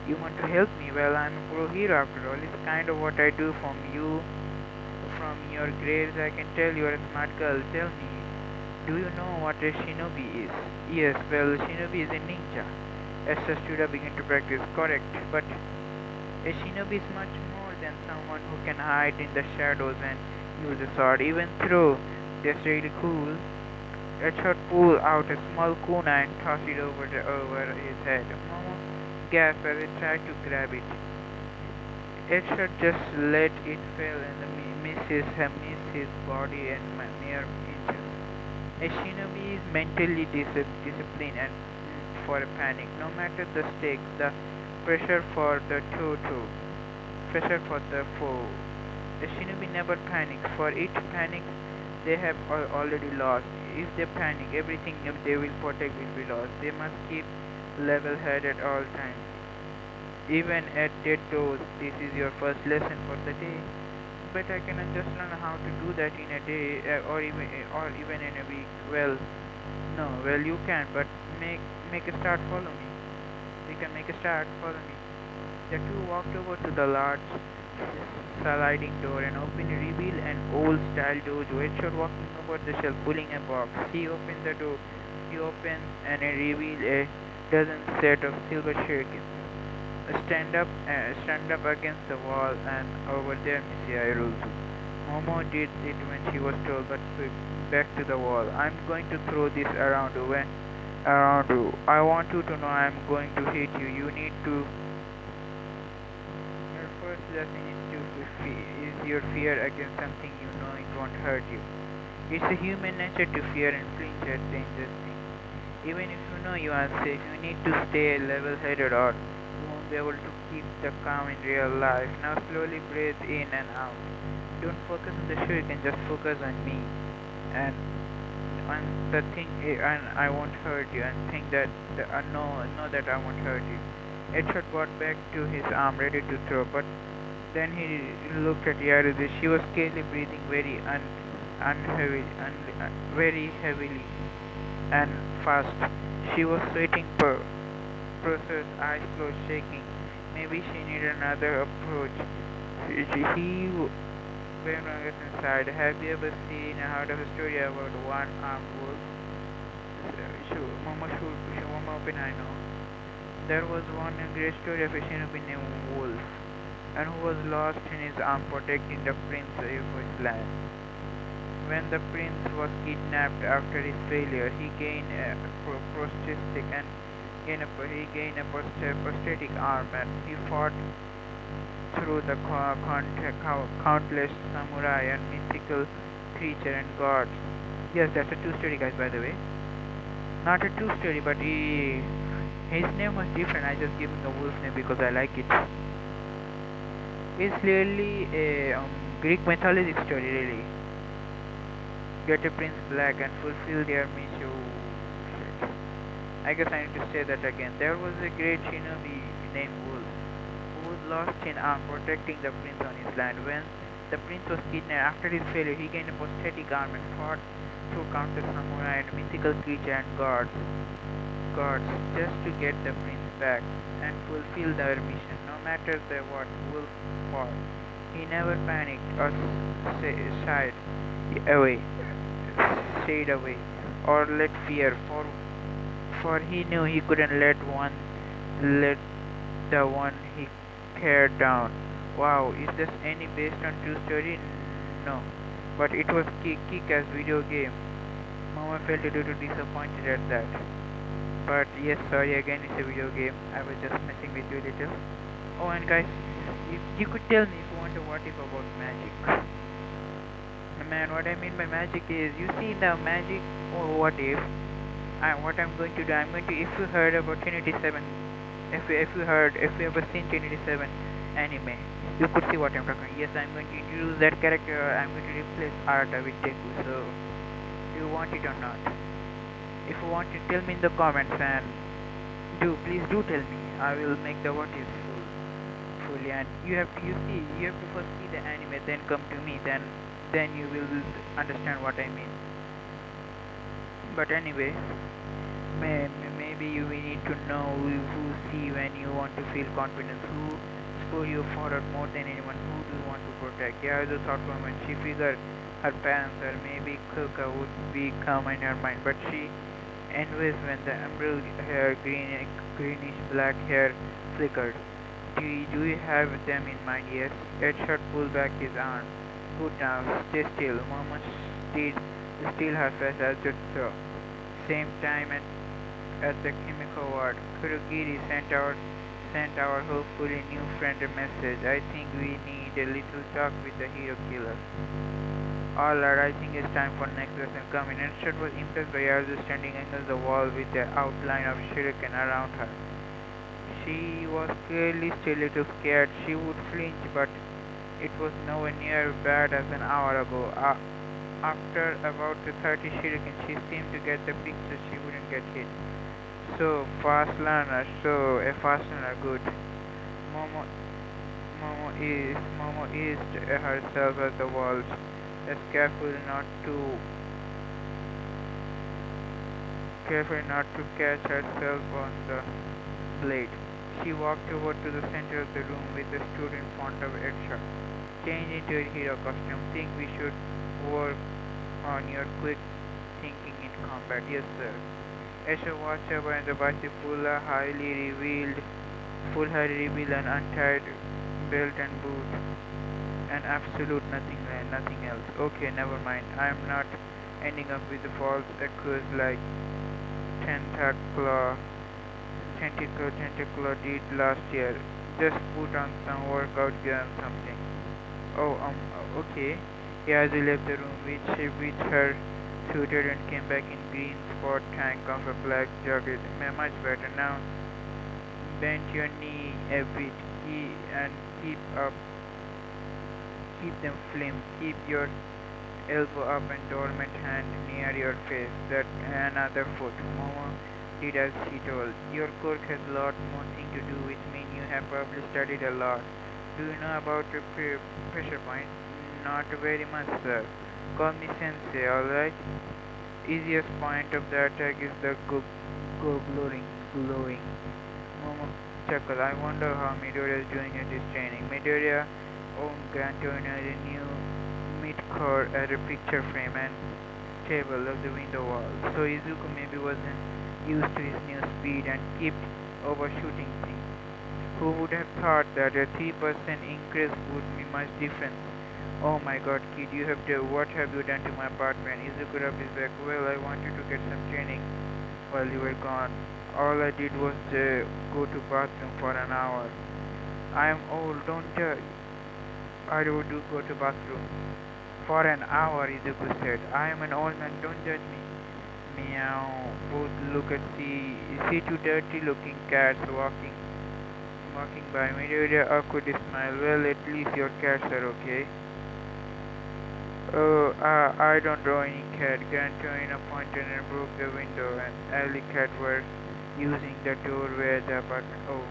You want to help me? Well, I'm a pro hero after all. It's kind of what I do from your grades. I can tell you're a smart girl. Tell me, do you know what a shinobi is? Yes, well, shinobi is a ninja. Esther stood up, began to practice. Correct, but a shinobi is much more than someone who can hide in the shadows and use a sword. Even though that's really cool. Headshot pulled out a small kunai and tossed it over his head. Momo gasped as he tried to grab it. Headshot just let it fall and missed his body and mere inches. A shinobi is mentally disciplined and for a panic. No matter the stakes, the pressure for the foe. A shinobi never panics. For each panic, they have already lost. If they panic, everything they will protect will be lost. They must keep level-headed at all times. Even at dead doors, this is your first lesson for the day. But I cannot just learn how to do that in a day or even in a week. Well, no. Well, you can, but make a start. Follow me. We can make a start. Follow me. The two walked over to the large sliding door and opened a reveal an old-style dojo. Headshot walking over the shelf, pulling a box. He opened the door. He opened and revealed a dozen set of silver shurikens. Stand up against the wall and over there, Miss Yaruzu. Momo did it when she was told, but back to the wall. I'm going to throw this around you. I want you to know I'm going to hit you. You need to. Your first lesson is your fear against something you know it won't hurt you. It's a human nature to fear and flinch at dangerous things. Even if you know you are safe, you need to stay level-headed or you won't be able to keep the calm in real life. Now slowly breathe in and out. Don't focus on the shuriken, just focus on me. And And the thing, and I won't hurt you, and think that no, that I won't hurt you. Edward got back to his arm, ready to throw, but then he looked at Yaruzu. She was clearly breathing very very heavily and fast. She was sweating profusely, eyes closed, shaking. Maybe she needed another approach. He went inside. Have you ever seen or heard of a story about one-armed wolf? Momo open, I know. There was one great story of a shinobi named Wolf, and who was lost in his arm protecting the prince of his land. When the prince was kidnapped after his failure, he gained a prosthetic and he gained a prosthetic arm, and he fought through the countless samurai and mythical creature and gods. Yes, that's a true story, guys. By the way, not a true story, but his name was different. I just gave him the wolf name because I like it. It's clearly a Greek mythologic story, really. Get a prince black and fulfill their mission. Shit. I guess I need to say that again. There was a great shinobi named Wolf, who was lost in arm protecting the prince on his land. When the prince was kidnapped after his failure, he gained a prosthetic arm and fought through countless samurai and mythical creature and gods just to get the prince back and fulfill their mission. No matter what Wolf fought, he never panicked or away, stayed away, or let fear. For he knew he couldn't let the one he cared down. Wow, is this any based on true story? No, but it was kick-ass video game. Mama felt a little disappointed at that. But yes, sorry again, it's a video game. I was just messing with you a little. Oh, and guys, you could tell me if you want a what if about magic. Man, what I mean by magic is, you see the magic or what if. What I'm going to do, if you heard about 1087, if you ever seen 1087 anime, you could see what I'm talking. Yes, I'm going to introduce that character. I'm going to replace Arata with Deku. So, do you want it or not? If you want it, tell me in the comments, and please do tell me. I will make the what if fully, and you have to first see the anime, then come to me, then you will understand what I mean. But anyway, maybe we need to know who see when you want to feel confidence, who spur you forward more than anyone, who do you want to protect. Yeah, as a thoughtful woman, she figured her parents or maybe Kuka would become in her mind, but she envies when the emerald hair, greenish black hair flickered. Do you have them in mind? Yes. Edshot pulled back his arm. Good now, stay still. Mama still her face as it saw. Same time at the chemical ward, Kurogiri sent our hopefully new friend a message. I think we need a little talk with the hero killer. Alright, I think it's time for next lesson coming. Edshot was impressed by Yaruzu standing against the wall with the outline of shuriken around her. She was clearly still a little scared. She would flinch, but it was nowhere near bad as an hour ago. After about 30 shuriken, she seemed to get the picture. She wouldn't get hit. So, a fast learner, good. Momo eased herself at the walls, as careful not to catch herself on the blade. She walked over to the center of the room with the stood in front of Edshot. Change into your hero costume. Think we should work on your quick thinking in combat. Yes, sir. Edshot watched over and the bicep full highly revealed and untied belt and boot. And absolute nothing else. Okay, never mind. I'm not ending up with the false echoes like Tentacle did last year. Just put on some workout gear and something. Oh, okay. Yazu left the room with her suited and came back in green sport tank of a black jacket. Much better now. Bend your knee a bit and keep them slim. Keep your elbow up and dormant hand near your face. That another foot. Momo did as he told. Your quirk has a lot more thing to do with me. You have probably studied a lot. Do you know about the pressure point? Not very much, sir. Call me sensei, alright? Easiest point of the attack is the glowing. Momo chuckled. I wonder how Midoriya is doing at his training. Midoriya owned Gran Torino as a new mid-core at a picture frame and table of the window wall. So Izuku maybe wasn't used to his new speed and kept overshooting things. Who would have thought that a 3% increase would be much difference? Oh my god, kid, what have you done to my apartment? Izuku rubbed his back. Well, I wanted to get some training while you were gone. All I did was go to bathroom for an hour. I am old, don't judge. I do go to bathroom. For an hour, Izuku said. I am an old man, don't judge me. Meow. Both look at see two dirty looking cats walking by. Midoriya awkwardly smiled. Well, at least your cats are okay. Oh, I don't draw any cat. Gran Torino pointed and broke the window, and alley cat were using the doorway at the apartment. Oh.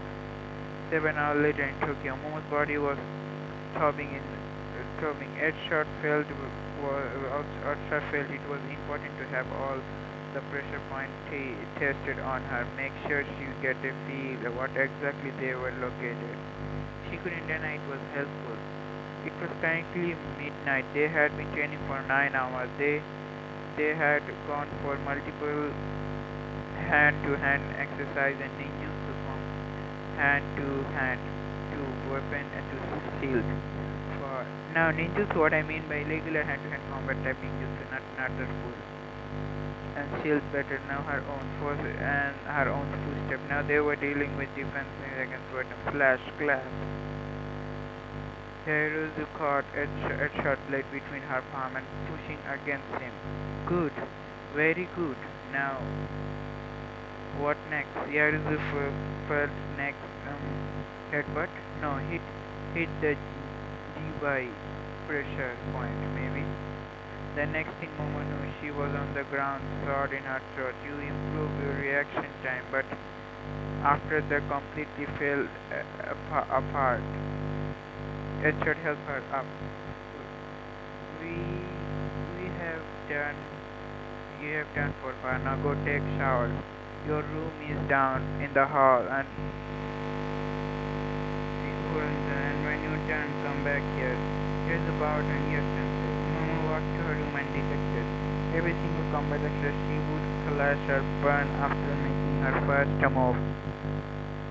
7 hours later in Tokyo, Momo's body was throbbing. Edshot felt it was important to have all the pressure points tested on her. Make sure she get a feel of what exactly they were located. She couldn't deny it was helpful. It was currently midnight. They had been training for 9 hours. They had gone for multiple hand-to-hand exercise and ninjutsu from hand-to-hand to weapon and to shield. Now ninjutsu, what I mean by regular hand-to-hand combat type ninjutsu, not the full. And shield better now her own force and her own footstep. Now they were dealing with defenses against weapon slash clap. Yaruzu caught Edshot blade between her palm and pushing against him. Good, very good. Now what next? Yaruzu felt next headbutt? No, hit the G pressure point maybe. The next thing Momo knew, she was on the ground, sword in her throat. You improve your reaction time, but after the completely fell apart, it should help her up. You have done for far. Now go take shower. Your room is down in the hall, and when you're done, come back here. Here's about and yes, Momo walked to her room and detected every single combat extra she would clash or burn after making her first move.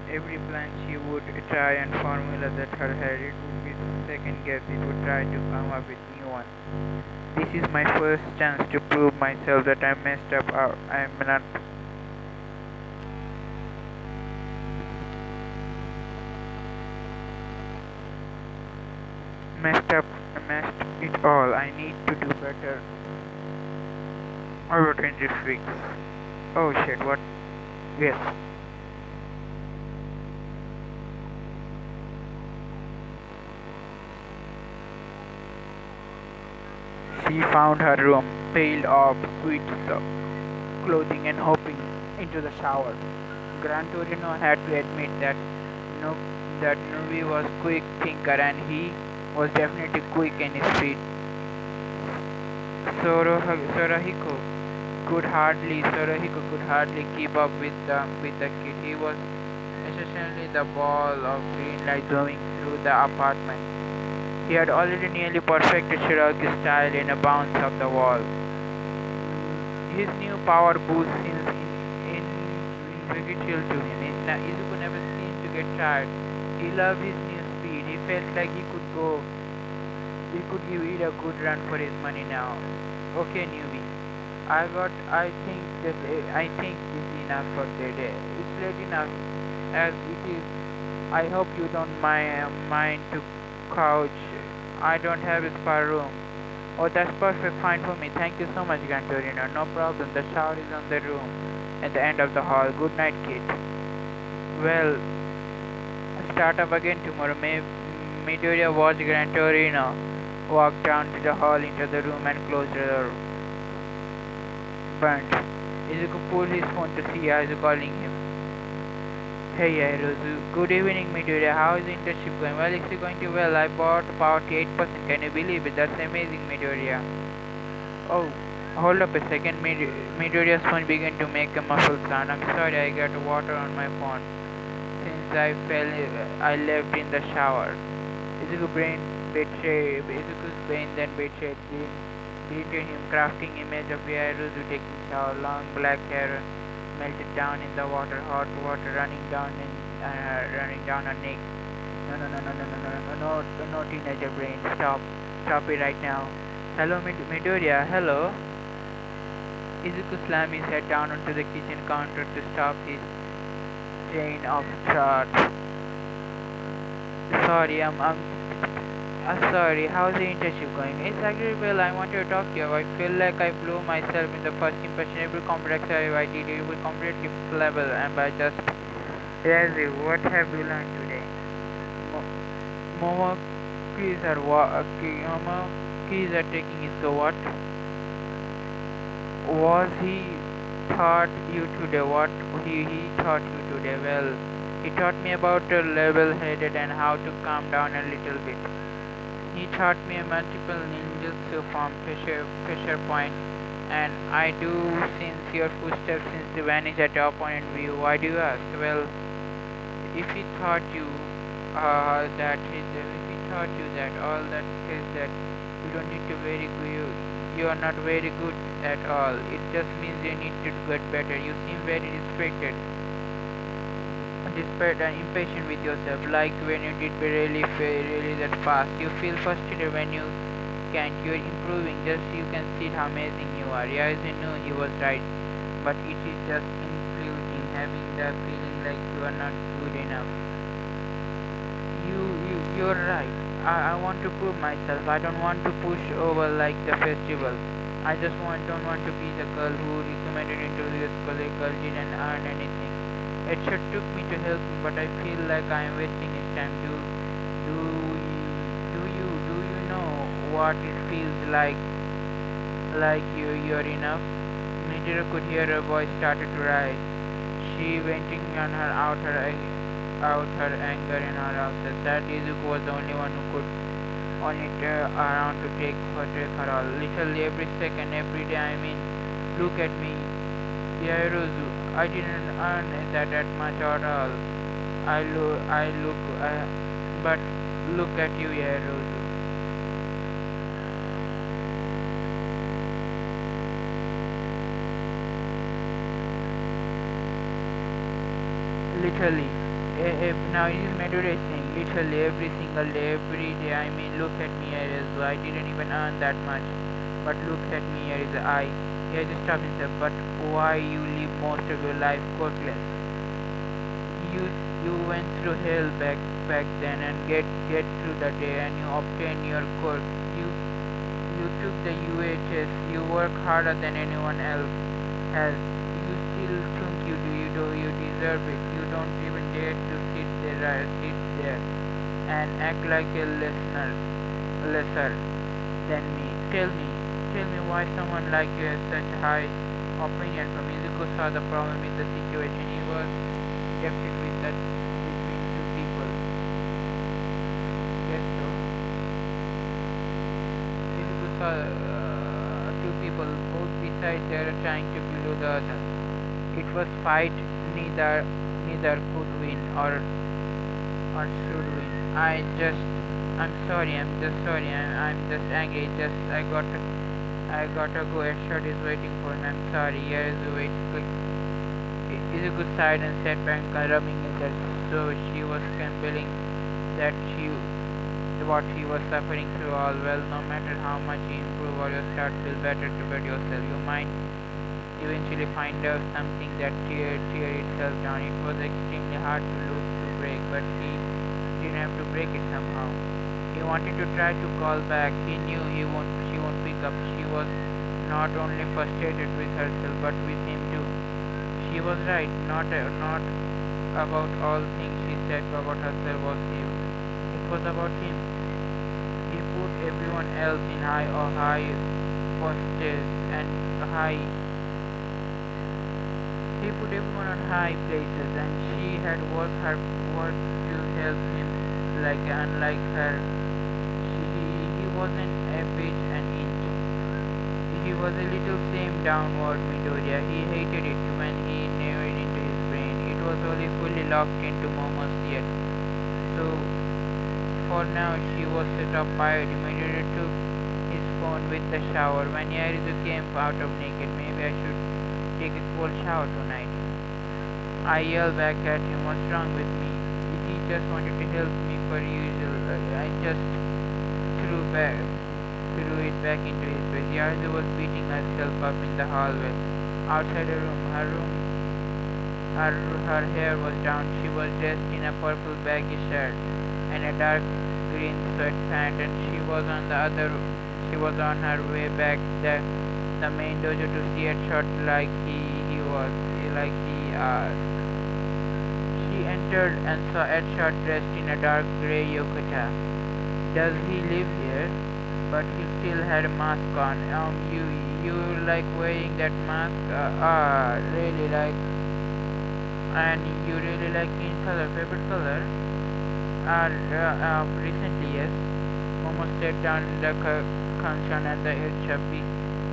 Every plan she would try and formula that her head, it would be second guess. It would try to come up with new ones. This is my first chance to prove myself that I messed up. I'm not. Messed it all. I need to do better. I wrote in this week. Oh shit, what? Yes. She found her room, peeled off sweet clothing and hopping into the shower. Gran Torino had to admit that Nubi was quick thinker and he was definitely quick in his feet. Sorahiko could hardly keep up with the kid. He was essentially the ball of green light going through the apartment. He had already nearly perfected Shiroki's style in a bounce of the wall. His new power boost seems invigorating to him. Izuku never seemed to get tired. He loved his new speed. He felt like he could give it a good run for his money now. Okay, newbie. I think this is enough for the day. It's late enough as it is. I hope you don't mind to couch. I don't have a spare room. Oh, that's perfect, fine for me. Thank you so much, Gran Torino. No problem. The shower is on the room at the end of the hall. Good night, kid. Well, start up again tomorrow. Midoriya watched Gran Torino walked down to the hall into the room and closed the door. Burnt. Izuku pulled his phone to see Aizu calling him. Hey Aizu, good evening Midoriya, how is the internship going? Well, it's going to well, I bought about 8%, can you believe it? That's amazing Midoriya. Oh, hold up a second, Midoriya's phone began to make a muffled sound. I'm sorry, I got water on my phone. Since I left in the shower. Izuku's brain then betrayed him, crafting image of Yaruzu taking shower, long black hair melted down in the water, hot water running down her neck. No, teenager brain, stop it right now. Hello, Midoriya, hello. Izuku slammed his head down onto the kitchen counter to stop his chain of thought. Sorry, sorry, how's the internship going? It's actually well, I want to talk to you. I feel like I blew myself in the first impression. Every complex I did, it was completely level, and I just... Yes, what have you learned today? Momo keys are taking his go. What? Was he taught you today? What he taught you today? Well, he taught me about level-headed and how to calm down a little bit. He taught me multiple ninjutsu from Fisher Point, and I do since your footsteps since they vanish at your point of view. Why do you ask? Well, if he taught you that all that is that you don't need to very good, you are not very good at all. It just means you need to get better. You seem very distracted. Desperate and impatient with yourself, like when you did really that fast. You feel frustrated when you can't. You're improving, just you can see how amazing you are. Yes, you knew he was right, but it is just infuriating having the feeling like you are not good enough. You're right. I want to prove myself. I don't want to push over like the festival. I just don't want to be the girl who recommended into this girl didn't earn anything. It should took me to help me, but I feel like I am wasting his time. Do you know what it feels like? Like you're enough? Midori could hear her voice started to rise. She venting on her out her anger in her outburst. That Izuku was the only one who could only turn around to take her all. Literally every second, every day. I mean, look at me, Yaruzu. I didn't earn that much at all. But look at you, Yaruzu. Literally, now it is Midori saying, literally every single day, every day. I mean, look at me, Yaruzu. I didn't even earn that much. But look at me, Yaruzu. He had to stop himself. But why you live most of your life courtless? You went through hell back then and get through the day and you obtained your court. You took the UA test. You work harder than anyone else has. You still think you deserve it. You don't even dare to sit there and act like a lesser than me. Tell me why someone like you has such high opinion from Izuku saw the problem with the situation. He was tempted with that between two people. Yes, so Izuku saw two people, both beside there trying to below the other. It was fight, neither could win or should win. I'm just sorry, I'm just angry. I gotta go. A shot is waiting for me. I'm sorry. Here is the wait. Izuku sighed and sat back, rubbing his head. So she was compelling that what she was suffering through all. Well, no matter how much you improve or you start feel better about yourself, you might eventually find out something that tear itself down. It was extremely hard to break, but she didn't have to break it somehow. He wanted to try to call back. He knew she won't pick up. She was not only frustrated with herself but with him too. She was right, not about all things she said about herself was him. It was about him. He put everyone else in high postes and high. He put everyone on high places, and she had worked her work to help him. Like unlike her, he wasn't a bitch an inch. He was a little same downward Midoriya. He hated it when he narrowed into his brain. It was only fully locked into Momo's yet. So for now she was set up by Midoriya took his phone with the shower. When Yarizu came out of naked, maybe I should take a cold shower tonight. I yelled back at him, what's wrong with me? He just wanted to help me per usual. I just threw it back into his face. Yarizu was beating herself up in the hallway. Outside her room, her hair was down. She was dressed in a purple baggy shirt and a dark green sweatpant, and she was on her way back the main dojo to see a shot like he asked. She entered and saw Edshot dressed in a dark grey yukata. Does he live here? But he still had a mask on. You like wearing that mask? Really like. And you really like green color, favorite color? Recently, yes. Momo sat down in the Kanshan and the Edshot.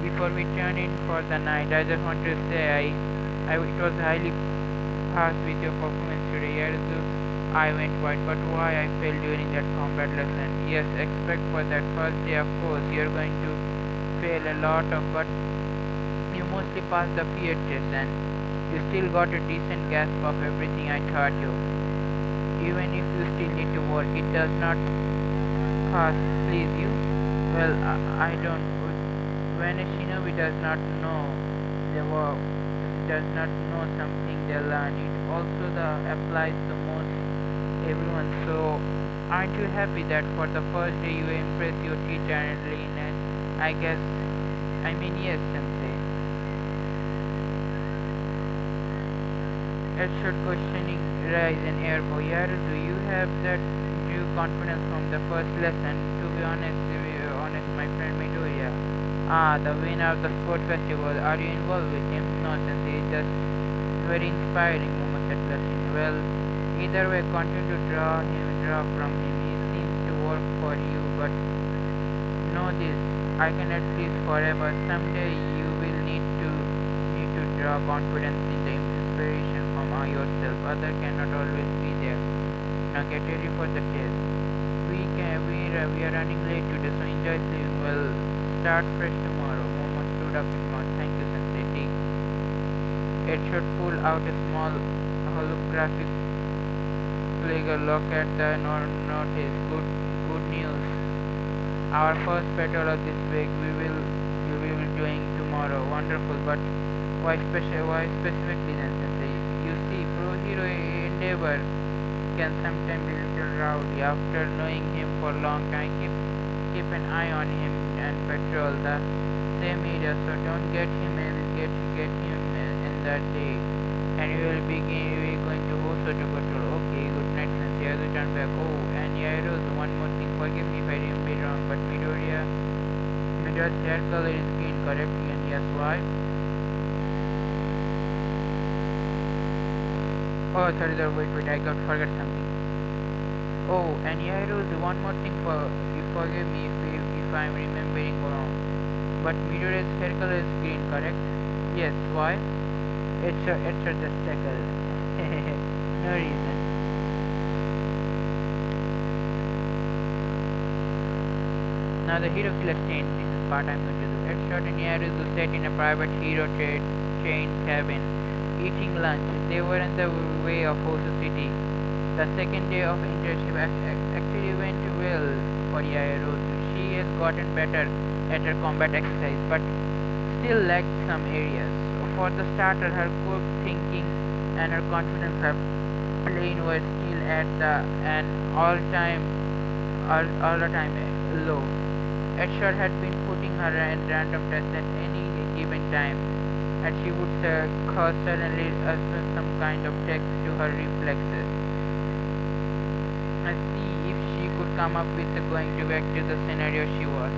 Before we turn in for the night, I just want to say it was highly passed with your performance today. Yarizu, I went white, but why I failed during that combat lesson? Yes, expect for that first day, of course, you're going to fail a lot but you mostly passed the fear test and you still got a decent grasp of everything I taught you. Even if you still need to work, it does not please you. Well, I don't. When a shinobi does not know something, they learn it. Also, applies to most everyone. So, aren't you happy that for the first day you impress your teacher and lean? And I mean, yes, sensei. It should questioning rise in airbo. Do you have that due confidence from the first lesson? To be honest, my friend Midoriya. The winner of the sport festival. Are you involved with him? No, sensei. It's just very inspiring, Momo said blushing. Well, either way, continue to draw from him. He seems to work for you, but know this, I cannot please forever. Someday you will need to draw confidence in the inspiration from yourself. Others cannot always be there. Now get ready for the test. We are running late today, so enjoy sleeping. Well, start fresh tomorrow. Momo stood up in mouth. Thank you, sensei. It should pull out a small holographic figure. Look at the notice. Good news. Our first battle of this week we will be doing tomorrow. Wonderful, but why specifically then, sensei? You see, Pro Hero Endeavor can sometimes be a little rowdy. After knowing him for a long time, keep an eye on him and patrol the same area. So don't get him in that day. And we going to Hoso to patrol. Okay, good night, sensei. I will turn back. Oh, and Yairo's one more thing. Forgive me if I remember wrong, but Midoriya's hair color is green, correct? And yes, why? Oh, sorry, wait, I forgot something. Oh, and Yairo's one more thing. You forgive me if I'm remembering wrong. But Midoriya's hair color is green, correct? Yes, why? It's just tackle. No reason. Now the hero killer chain. This is part I'm going to do. Edshot and Yarizu sat in a private hero chain cabin, eating lunch. They were on the way of Hosu City. The second day of internship actually went well for Yarizu. She has gotten better at her combat exercise, but still lacked some areas. For the starter, her quick thinking and her confidence her plane were still at an all-time low. Edshot had been putting her in random tests at any given time, and she would cause suddenly some kind of text to her reflexes and see if she could come up with going to back to the scenario she was.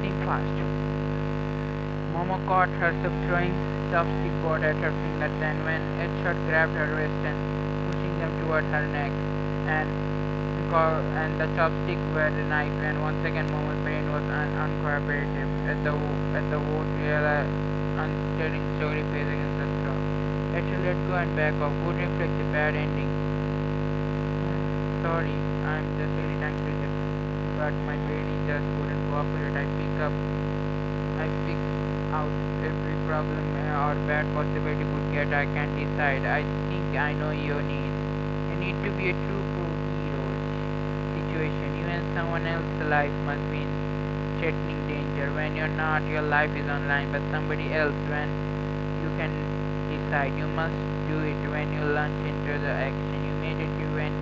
Think fast. Momo caught herself throwing chopstick board at her fingers, and when Edshot grabbed her wrist and pushing them toward her neck, and the chopstick were the knife, and once again Momo's brain was uncooperative at the word unstaring slowly face against the straw. Edshot let go and back off. Would reflect the bad ending. Sorry, I'm just really trying to just, but my brain just wouldn't cooperate. I pick out every problem or bad possibility could get. I can decide. I think I know your needs. You need to be a true pro hero situation. You and someone else's life must be in threatening danger. When you're not, your life is online, but somebody else, when you can decide. You must do it when you launch into the action. You made it, you went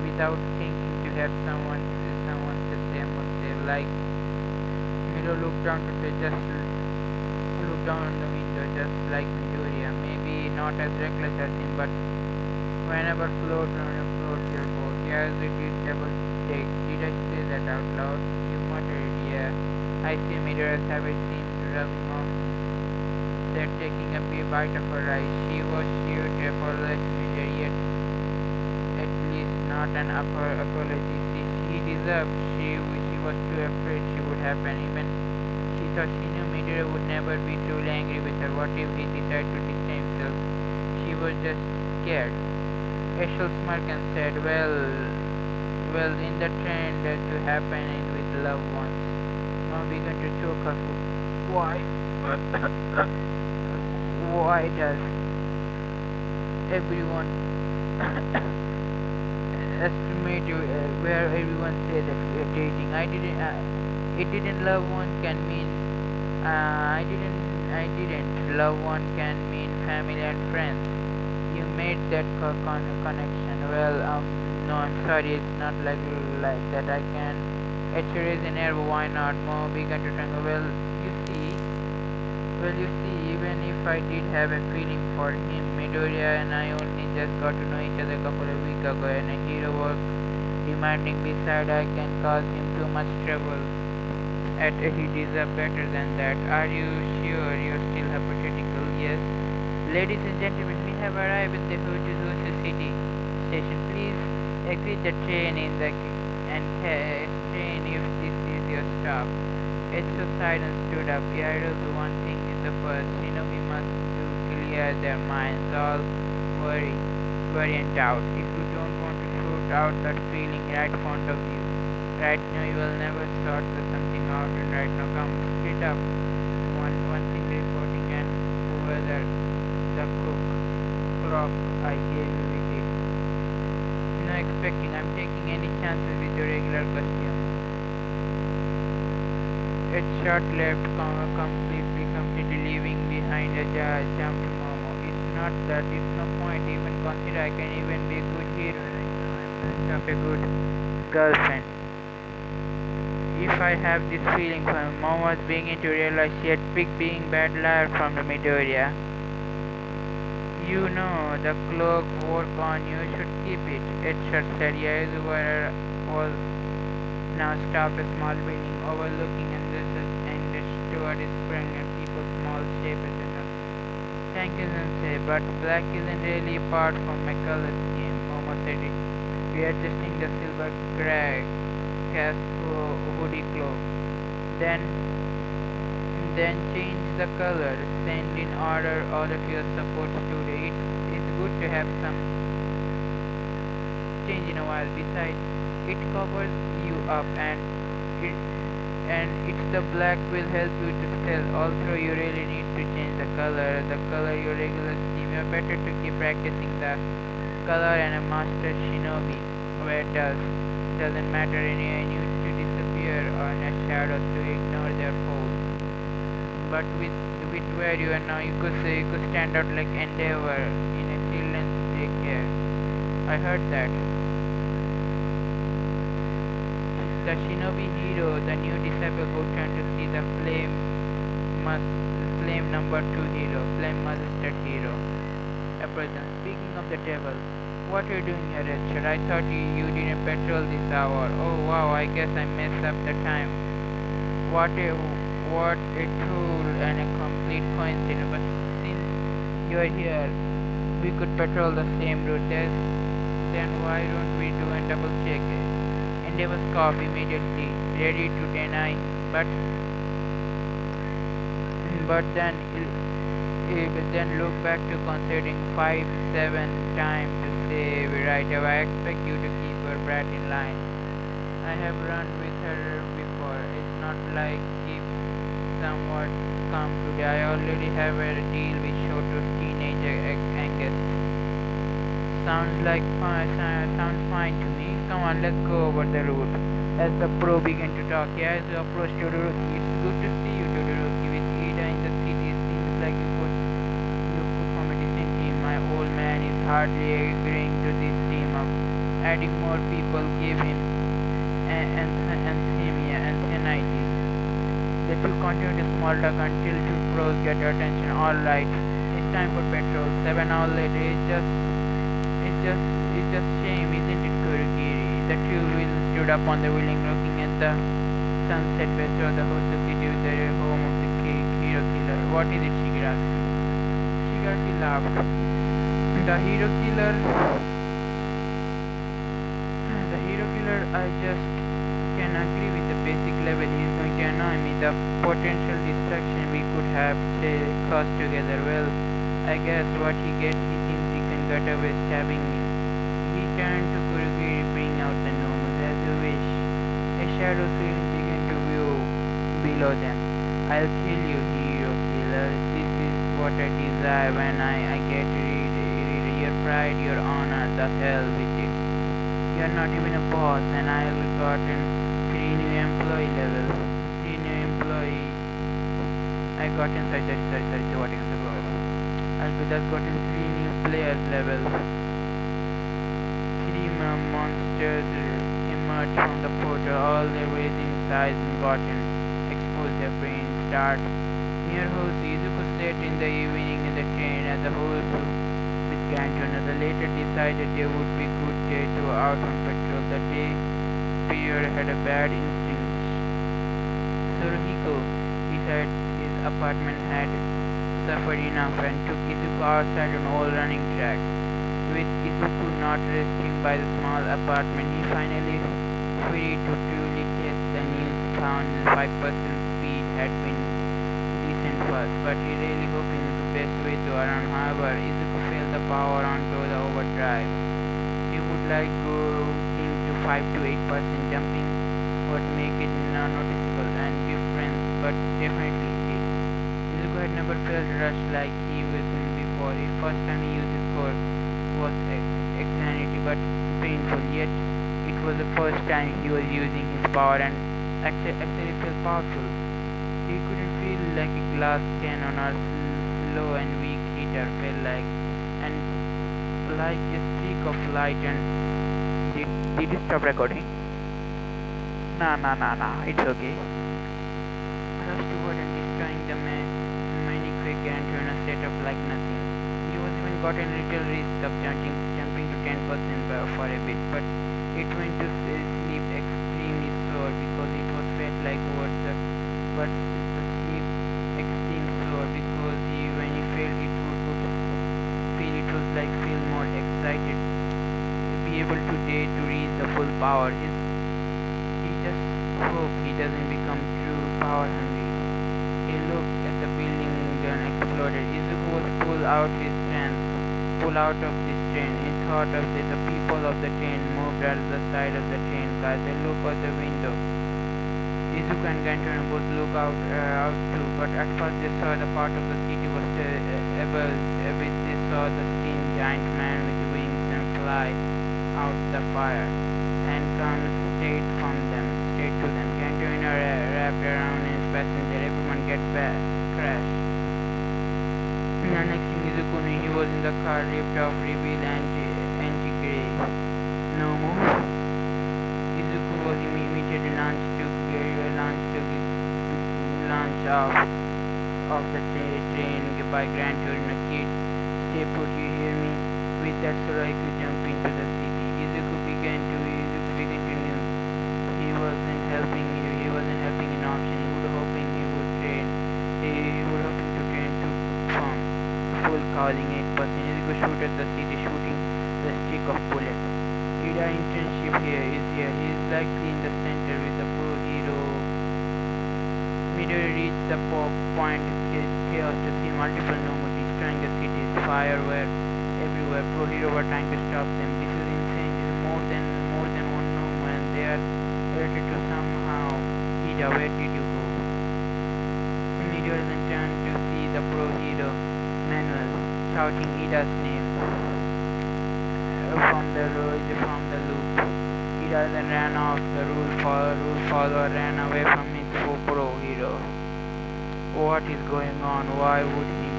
without thinking to have someone said they must say, like Miro looked down to say, just look down on the window, just like Midoriya. Maybe not as reckless as him, but whenever float your boat. Yes, it is double take. Did I say that out loud? You muttered, yeah. I see Midoriya's habit seems rubbing off me. Said, taking a bite of her rice. She was sure to apologize to Midoriya, yet at least not an apology he deserved. She was too afraid she would happen. Even she thought she knew Midoriya would never be truly angry with her. What if he decided to destroy himself? She was just scared. Ashel smirked and said, well, in the trend to happen with loved ones. Mom began to choke her foot. Why? Why does everyone estimate where everyone say that we are dating? It didn't love one can mean I didn't love one can mean family and friends. You made that connection. Well, no, I'm sorry, it's not like that. I can erase an error. Why not? Mo began to tremble. You see, even if I did have a feeling for him, Midoriya and I only just got to know each other a couple of weeks ago, and a hero was demanding beside I can cause him too much trouble. He deserves better than that. Are you sure you're still hypothetical? Yes. Ladies and gentlemen, we have arrived at the Hoju City station. Please exit the train train if this is your stop. Etsu sighed and stood up. Yairo's one thing is the first. We must to clear their minds, all worry and doubt. If you don't want to shoot out that feeling right in front of you, right now you will never sort something out, and right now come straight up. One thing reporting, and whether the clock I gave you with it. No expecting. I'm taking any chances with your regular costume. It's short left completely leaving behind a jump to Momo. It's no point even consider. I can even be a good hero. I'm not a good girlfriend. If I have this feeling for Momo was beginning to realize she had picked being bad liar from the Midoriya. The cloak work on you should keep it. Edshot said. Yes, where was now stopped a small building overlooking and the steward is sprang at people's small shape as enough. Thank you, Sensei, but black isn't really apart from my color scheme. Momo said it. We are adjusting the silver cast hoodie cloak. Then change the color. Send in order all of your support studio. It's good to have some change in a while. Besides, it covers you up and it's the black will help you to stealth. Also, you really need to change the color your regular scheme. You're better to keep practicing the color and a master shinobi where doesn't matter any need to disappear or in a shadows to ignore their foes. But with where you are now, you could stand out like Endeavor in a children's daycare. I heard that. The shinobi hero, the new disciple who turned to see the flame number 2 hero, flame master hero. A person. Speaking of the devil, What are you doing here, Richard? I thought you didn't patrol this hour. Oh wow, I guess I messed up the time. What a tool and a complete coincidence. But since you're here, we could patrol the same route. Then why don't we do a double check? Endeavor's cough immediately, ready to deny, but then look back to considering 5-7 times to say right. I expect you to keep your brat in line. I have run with her before. It's not like if someone come today. I already have a deal with Shoto's teenager Angus. Sounds fine to me. Come on, let's go over the route. As the pro began to talk, as you approach Todoroki, it's good to see you, Todoroki. With Ada in the city, it seems like you could form a decent team. My old man is hardly agreeing to this team up. Adding more people gave him anxiety. The two continue to small talk until two pros get your attention. All right, it's time for petrol. 7 hours later, it's just shame, isn't it, Kurogiri? The two wheels stood up on the wheeling, looking at the sunset west of the Hosu city, the home of the hero killer. What is it, Shigaraki? Shigaraki laughed. The hero killer. I just can agree with the basic level. He's going to annoy me. The potential distraction we could have caused together. Well, I guess what he gets, he thinks he can get away stabbing me. He turned to Kurogiri, bring out the normals as you wish. A shadow swing began to view below them. I'll kill you, hero killer. This is what I desire when I get rid your pride, your honor, the hell with it. You're not even a boss, and I've gotten 3 new employee levels. 3 new employee. I gotten sorry, what is the word? I've just gotten 3 new players levels. 3 monsters emerged from the portal, all their raising size and gotten exposed their brains. Start near Hosu. Izuku sat in the evening in the train at the Hosu with Gantona. The later decided there would be good day to out on patrol. The day Pierre had a bad instinct. Suruhiko decided his apartment had suffered enough and took Izuku outside on all running tracks. With Izuku not resting by the small apartment, he finally free to truly test the newfound 5% speed had been decent first, but he really hoping the best way to around. However, Izuku failed the power onto the overdrive. He would like to think to 5 to 8% jumping would make it noticeable and difference, but definitely did. Izuku had never felt rushed like he was before. The first time he used his core was anxiety but painful, yet it was the first time he was using his power and actually felt powerful. He couldn't feel like a glass cannon or slow and weak hitter felt like, and like a streak of light. And did you stop recording? Nah, it's okay. Rushed toward and destroying the maniac and a setup like nothing. He was even gotten a little risk of jumping to 10% for a bit, but it went to sleep extremely sore because it was felt like words, but the sleep extreme sore because when he felt it would feel it was like feel more excited, be able to dare to reach the full power. He just hope he doesn't become true power hungry. He looked at the building and exploded. Izuku was pulled out of this train. He thought of the people of the train moved out of the side of the train cars. They looked out the window. Izuku and Gantona both looked out too, but at first they saw the part of the city was above. They saw the skin giant man with wings and fly out the fire and come straight to them. Gantona wrapped around his passenger. Everyone get back. Crash. The next thing Izuku knew, he was in the car, ripped off, revealed anti-gray. No more. Izuku was immediately launched off the train by Grand Torino. Kid, stay put, you hear me? With that, Suruhiko jumping to the city. Izuku began to know he wasn't helping in option. He would hoping he would train. He would hoping to train to form full calling 8%. Izuku shoot at the city, shooting the stick of bullet. Ida internship here is here. He is likely in the center with the pro hero. Midori reached the point chaos to see multiple Nomu destroying the cities. Fire were everywhere. Pro hero were trying to stop them. This is insane. This is more than one Nomu, and they are related to somehow. Ida, where did you go? Midori then turned to see the pro hero Manuel shouting Ida's name from the loop. Ida then ran off. The rule follower ran away from his pro hero. What is going on? Why would he?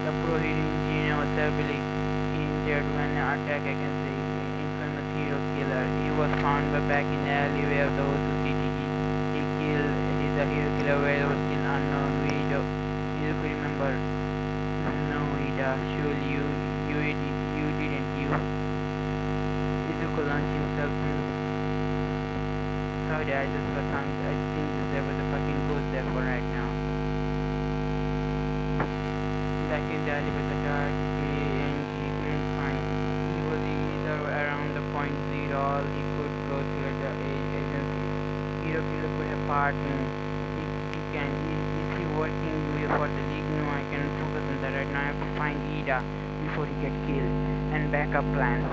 The pro hero engineer was severely injured when an attack against the infamous hero killer. He was found back in the alleyway of the Otaku city. He killed the hero killer where was still unknown. You could remember? No, Ida. Surely you didn't. Izuku launched himself in. Sorry, I just got some. I think there was a fucking ghost there for right now. Back in the alley with the dark and he couldn't find. He was either around the point zero or he could go to the agency. Hero killer could have pardoned. Is he working for the league? No, I can focus on that right now. I have to find Ida before he gets killed. And backup plans.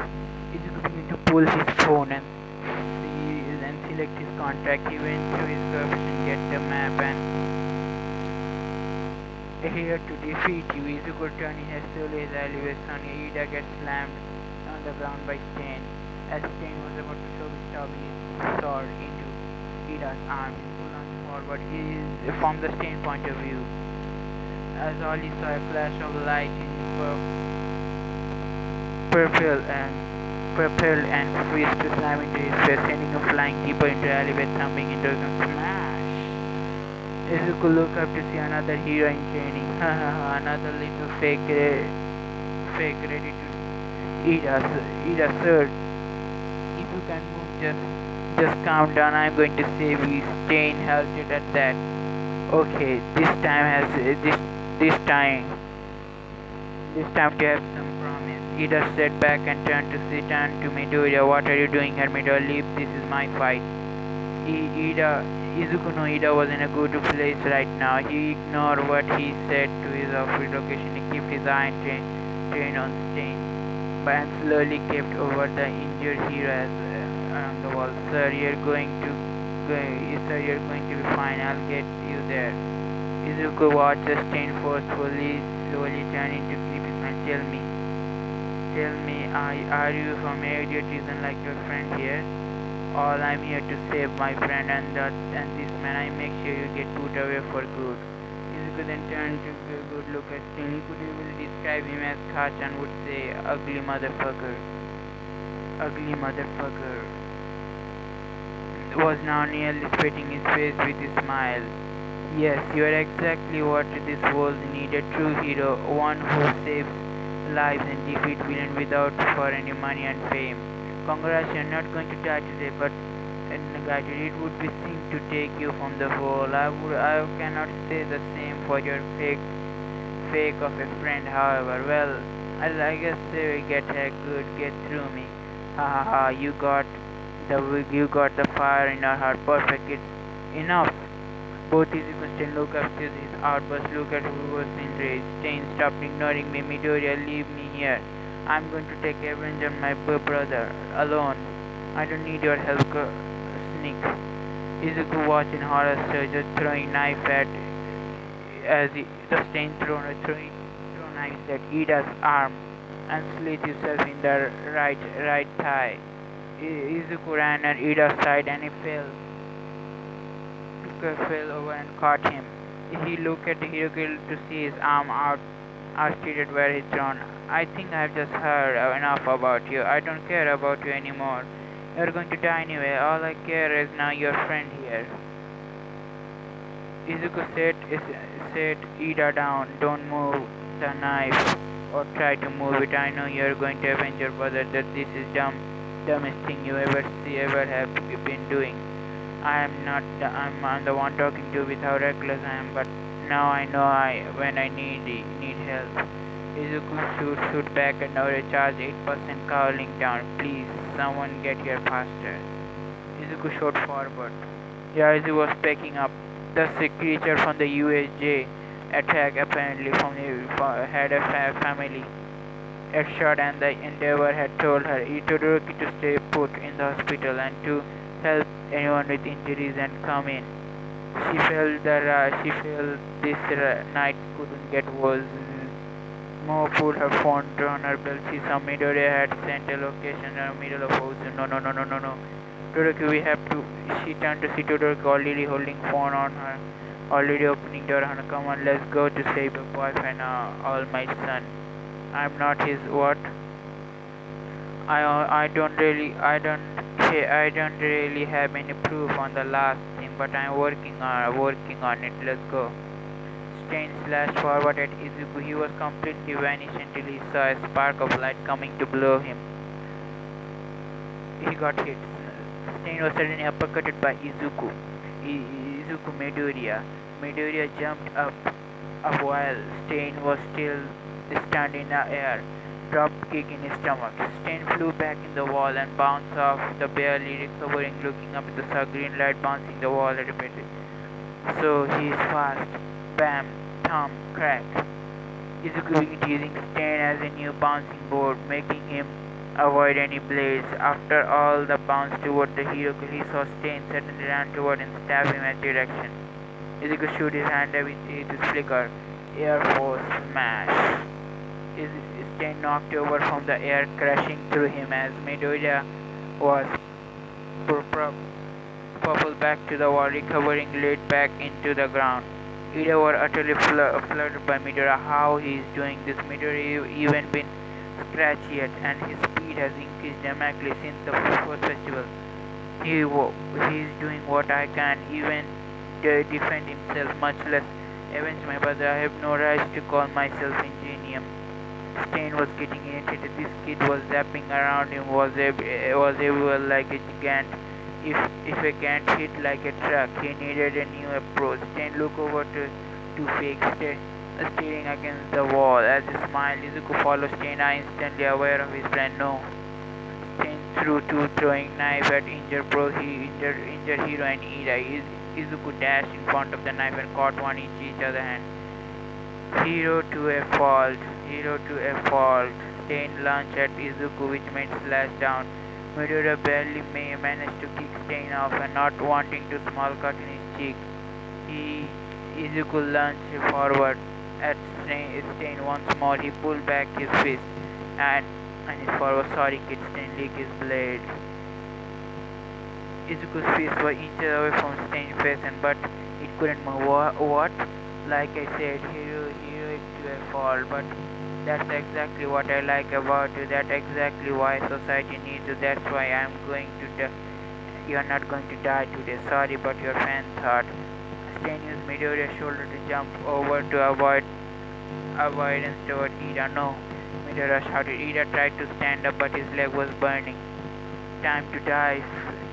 Izuku began to pull his phone and select his contact. He went to his girlfriend, get the map and here to defeat you. Izuku turned hastily his alleyway. Sonny Ida gets slammed on the ground by Stain. As Stain was about to stab his sword into Ida's arm, he launched forward. He is from the Stain point of view. As all he saw a flash of light in propelled and freeze to slam into his face, sending him flying deeper into the alleyway, thumping into him. Smash! Izuku looked up to see another hero in training. Another little fake ready to Ida, sir. If you can move, just calm down. I'm going to save you. Stain halted at that. Okay, this time to have some promise. Ida stepped back and turned to Midoriya. What are you doing here, Midoriya? Leave. This is my fight. Izuku no Ida was in a good place right now. He ignored what he said to his office location. He kept his eye trained on Stain, but slowly kept over the injured hero around the wall. Sir, you're going to be fine. I'll get you there. Izuku watched the Stain forcefully, slowly turning to keep his mind. Tell me, are you from idiot reason like your friend here? All I'm here to save my friend and this man. I make sure you get put away for good. Izuku then turned to a good look at Stain. He could even describe him as Kachan would say, ugly motherfucker. Ugly motherfucker. Was now nearly spitting his face with a smile. Yes, you are exactly what this world needed. True hero, one who saves lives and defeats villains without for any money and fame. Congrats, you're not going to die today, but it would be sin to take you from the world. I cannot say the same for your fake of a friend. However, well, I guess we get through me. Ha ha ha! You got the fire in your heart. Perfect. It's enough. Both Izuku and look up to his outburst. Look at who was in rage. Stain, stop ignoring me. Midoriya, leave me here. I'm going to take revenge on my brother alone. I don't need your help, sneak. Izuku watched in horror, just throwing knife at as the Stain throw knives at Ida's arm and slit himself in the right thigh. Izuku ran at Ida's side and he fell over and caught him. He looked at the hero to see his arm outstretched where he's thrown. I think I've just heard enough about you. I don't care about you anymore. You're going to die anyway. All I care is now your friend here. Izuku set Ida down. Don't move the knife or try to move it. I know you're going to avenge your brother. That this is dumbest thing you ever have been doing. I'm the one talking to with how reckless I am, but now I know when I need help. Izuku shoot back and now recharge 8% cowling down. Please, someone get here faster. Izuku shot forward. Yazu was picking up. The sick creature from the USJ attack apparently had a family. It shot and the Endeavor had told her Itodoroki to stay put in the hospital and to help anyone with injuries and come in. She felt this night couldn't get worse. Mo pulled her phone on her belt. She saw Midoriya had sent a location in the middle of house. No. Todoroki, we have to. She turned to see Todoroki already holding phone on her, already opening door on her. Come on, let's go to save your boyfriend, all my son. I'm not his what? I don't really have any proof on the last thing, but I'm working on it. Let's go. Stain slashed forward at Izuku. He was completely vanished until he saw a spark of light coming to blow him. He got hit. Stain was suddenly uppercutted by Izuku. Izuku Midoriya. Midoriya jumped up while Stain was still standing in the air. Dropped kick in his stomach. Stain flew back in the wall and bounced off the barely recovering, looking up at the green light bouncing the wall repeatedly. So he's fast. Bam, thumb, crack. Izuku began using Stain as a new bouncing board, making him avoid any blades. After all the bounce toward the hero, he saw Stain suddenly ran toward and stabbed him at direction. Izuku shoot his hand with his flicker. Air Force smash. Stain knocked over from the air, crashing through him as Midoriya was propelled back to the wall, recovering laid back into the ground. Ida were utterly fluttered by Midoriya. How he is doing this? Midoriya even been scratched yet, and his speed has increased dramatically since the first festival. He is doing what I can, even defend himself, much less avenge my brother. I have no right to call myself ingenium. Stain was getting irritated. This kid was zapping around him, was everywhere like a gigant. If I can't hit like a truck, he needed a new approach. Stain looked over to fake staring against the wall. As he smiled, Izuku followed Stain, instantly aware of his plan. No. Stain threw two throwing knife at injured hero and Ida. Izuku dashed in front of the knife and caught one each other hand. Hero to a fault. Stain lunged at Izuku, which made slash down. Midoriya barely managed to kick Stain off, and not wanting to small cut in his cheek. Izuku lunged forward at Stain once more. He pulled back his fist and his forward. Sorry kid, Stain leaked his blade. Izuku's fist was inches away from Stain's face, but it couldn't move. What? Like I said, heroic to a fault, but that's exactly what I like about you. That's exactly why society needs you. That's why I'm going to you're not going to die today. Sorry, but your fan thought. Stain used Midoriya's shoulder to jump over to avoidance toward Ida. No, Midoriya shouted. Ida tried to stand up, but his leg was burning. Time to die,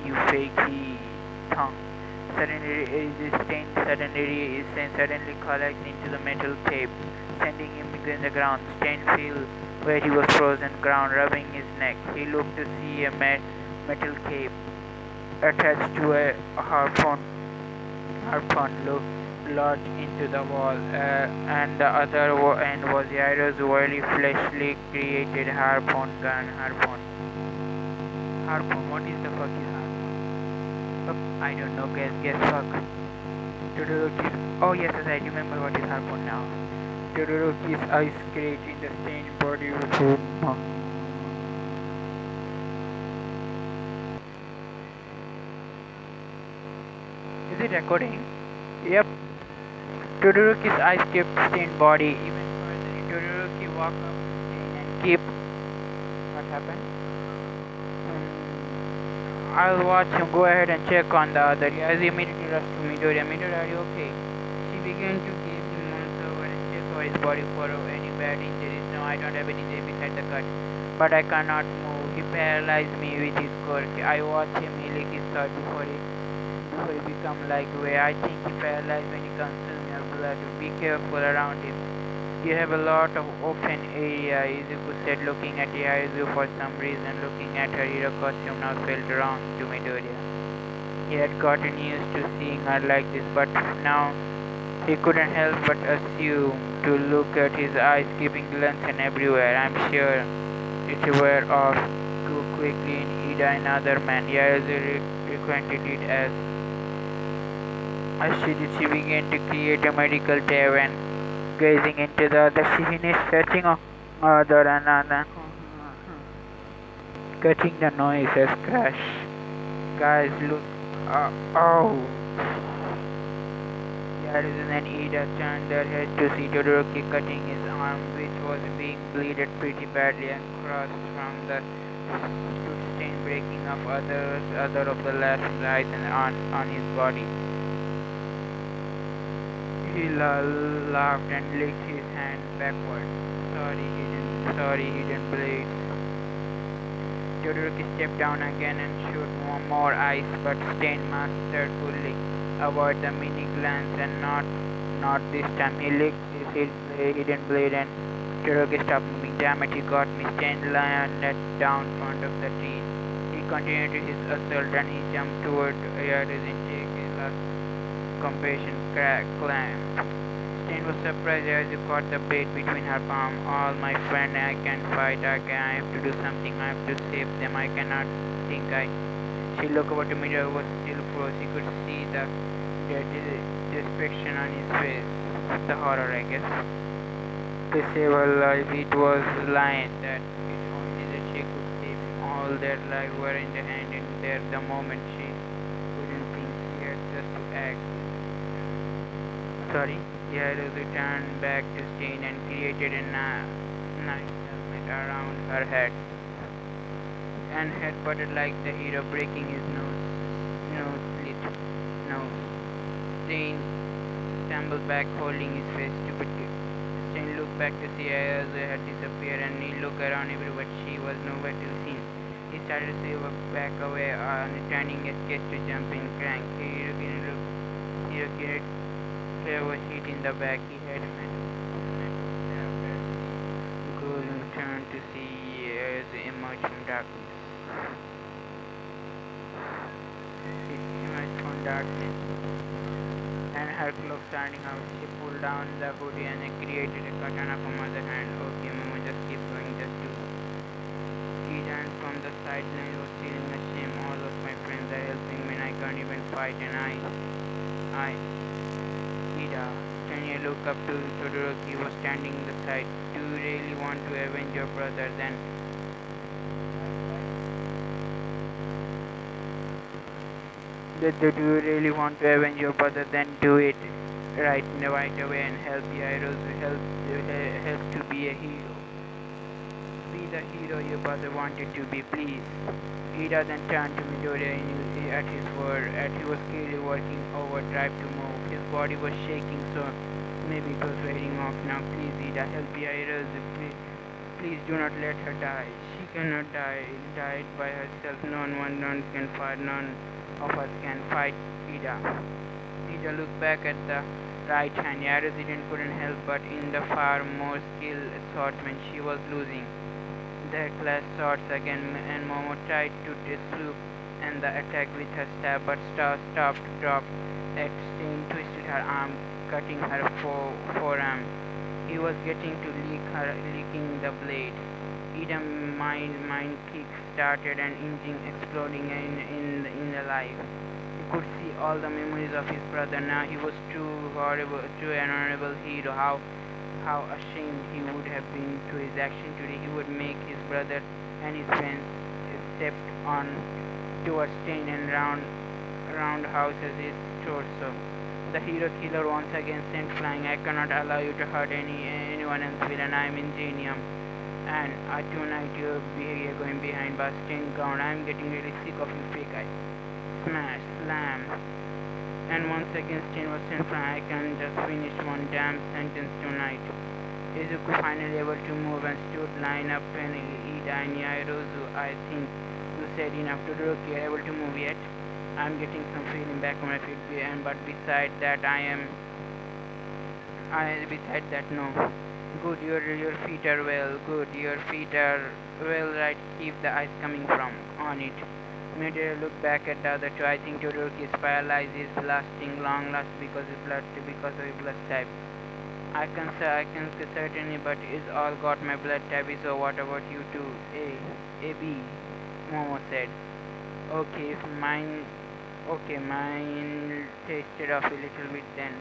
you fakey tongue. Stain suddenly collapsed into the metal tape, sending him against the ground. Stain fell where he was frozen ground, rubbing his neck. He looked to see a metal cape attached to a harpoon lodged into the wall, and the other end was Yairo's wily, fleshly created harpoon gun. Harpoon. What is the fuck is harpoon? I don't know, guess fuck. Todoroki's. Oh yes, I remember what is harpoon now. Todoroki's eyes scratched in the stained body of Huma. Is it recording? Yep. Todoroki's eyes kept stained body. Even further, Todoroki walked up to Stain and kept. What happened? I'll watch him. Go ahead and check on the other. As he immediately rushed to Midoriya. Midoriya, are you okay? She began to give him once over and check over his body for any bad injuries. No, I don't have any day beside the cut. But I cannot move. He paralyzed me with his quirk. I watch him, he lick his sword before he become like way. I think he paralyzed when he consumes your blood. Be careful around him. You have a lot of open area, Izuku said, looking at Yaizu. For some reason, looking at her hero costume now felt wrong to Midoriya. He had gotten used to seeing her like this, but now he couldn't help but assume to look at his eyes, keeping glancing everywhere. I'm sure it were off too quickly in Ida and other men. Yaizu frequently did as she did. She began to create a medical tear and gazing into the other. She finished stretching other another, cutting the noises crash. Guys, look. Oh. Yaizu and Ida turned their heads to see Todoroki cutting his arm, which was being bleeded pretty badly, and crossed from the stain, breaking off other of the last eyes and on his body. He laughed and licked his hand backward. Sorry, hidden blades. Todoroki stepped down again and shot more ice, but Stain mastered fully avoid the mini glance, and not this time. He licked his hidden blade and Todoroki stopped moving. Damn it, he got me. Stain landed down front of the tree. He continued his assault and he jumped toward Yairu's intake. His last compassion clamp. Stain was surprised as he caught the blade between her palm. All my friend, I can fight. I have to do something. I have to save them. I cannot think. She looked over to Midoriya, who was still frozen. She could see the desperation on his face. The horror, I guess. To save her life, it was lying that it only that she could save him. All their lives were in the hand, and there the moment she couldn't think, she had just to act. Sorry. Yairu returned back to Stain and created a nice helmet around her head and headbutted like the hero, breaking his nose. Stain stumbled back, holding his face stupidly. Stain looked back to see Yairu had disappeared, and he looked around everywhere, but she was nowhere to be seen. He started to sail back away, turning his case to jump in crank. Hero there was heat in the back. He had girl turned to see as emerged from darkness. She emerged from darkness, and her cloak starting out. She pulled down the hoodie and created a katana from her hand. Okay, Momo, just keep going, just do. He ran from the sideline, was feeling ashamed. All of my friends are helping me, and I can't even fight, and Ida, can you look up to Todoroki, was standing on the side. Do you really want to avenge your brother? Then do you really want to avenge your brother? Then do it right away and help Yairu. Help to be a hero. Be the hero your brother wanted to be, please. Ida then turned to Midoriya at his word, and he was clearly working overdrive to move. His body was shaking, so maybe it was wearing off now. Please, Ida, help Yairu. Please do not let her die. She cannot die by herself. None can fight. None of us can fight Ida. Ida looked back at the right hand. Yairu couldn't help but in the far more skilled swordsman she was losing. They clashed swords again, and Momo tried to swoop and the attack with her stab, but dropped. Stain twisted her arm, cutting her forearm. He was getting to licking the blade. Ida mind kick started, and engine exploding in the life. He could see all the memories of his brother. Now he was too an honorable hero. How ashamed he would have been to his action today. He would make his brother and his friends stepped on towards Stain and roundhouses his torso. The hero killer once again sent flying. I cannot allow you to hurt anyone else, villain. I am Ingenium, and tonight your behavior going behind by Stain ground. I am getting really sick of you, fake eye. Smash, slam. And once again Stain was sent flying. I can just finish one damn sentence tonight. Izuku finally able to move and stood line up and Ida and Yairozu. I think you said enough. Todoroki, you're able to move yet? I'm getting some feeling back on my feet, but beside that, beside that, no. Good, your feet are well. Good, your feet are well. Right, keep the ice coming from on it. Midori looked back at the other two. I think Todoroki's paralysis is lasting long last because of his blood type. I can certainly, but it's all got my blood type. So what about you two? A B. Momo said. Okay, if mine. Okay, mine tasted off a little bit then.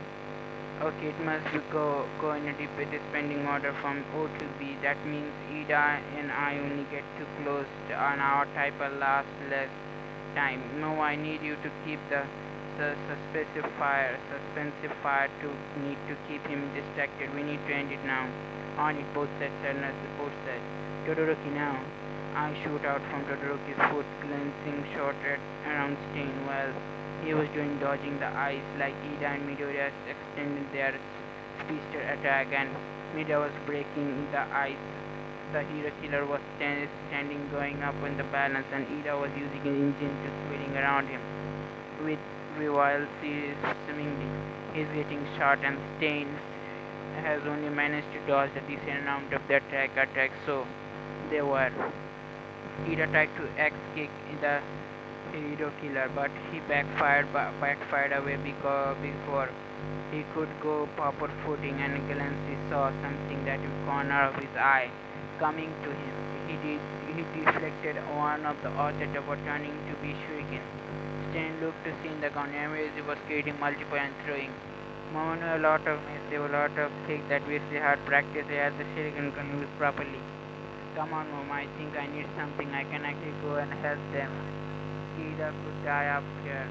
Okay, it must be go in a descending order from O to B. That means Ida and I only get too close on our type of last less time. No, I need you to keep the suspensive fire to need to keep him distracted. We need to end it now. On it, both said, sadness, both said. Todoroki now. I shoot out from Todoroki's foot, glancing short at around Stain while he was doing dodging the ice like Ida and Midoriya extended their speedster attack and Midoriya was breaking the ice. The hero killer was standing going up in the balance and Ida was using an engine to swirling around him. With while seemingly he's getting shot and Stain has only managed to dodge a decent amount of the attack so they were. Ida tried to X-kick the hero killer, but he backfired away before he could go proper footing and Galancy saw something that in corner of his eye coming to him. He deflected one of the objects of turning to be shuriken. Stain looked to see in the ground as he was creating multiple and throwing. Momo knew a lot of missiles, a lot of things that we had practiced as the shuriken can use properly. Come on, Mom, I think I need something. I can actually go and help them. Ida could die up here.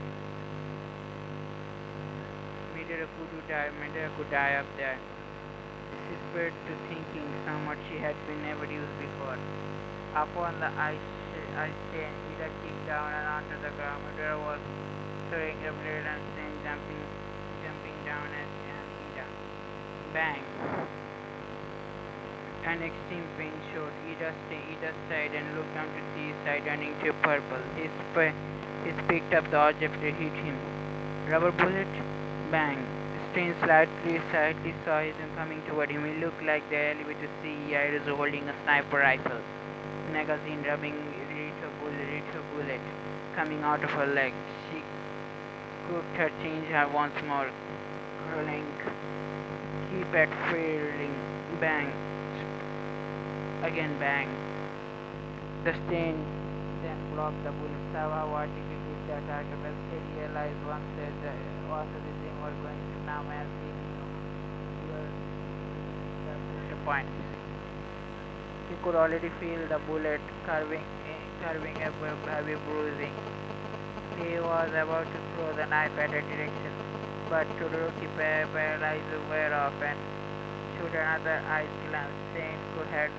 Midori could die up there. She spread to thinking somewhat she had been never used before. Upon the ice chain, Ida kicked down and onto the ground. Midori was throwing a blade and Stain jumping down at Ida. Bang! An extreme pain showed. Ida sighed and looked down to see his side turning to purple. He picked up the object that hit him. Rubber bullet? Bang. Stain slightly saw him coming toward him. He looked like the elevator to see Yair holding a sniper rifle. Magazine rubbing ready to bullet coming out of her leg. She cooked her change her once more. Crawling. Keep at failing. Bang. Again bang. The Stain then blocked the bullet. Somehow articulate the attack but they realized once that the thing was going to now as the point. He could already feel the bullet carving a heavy bruising. He was about to throw the knife at a direction, but Todoroki paralyzed aware of and shoot another ice glance. Stain had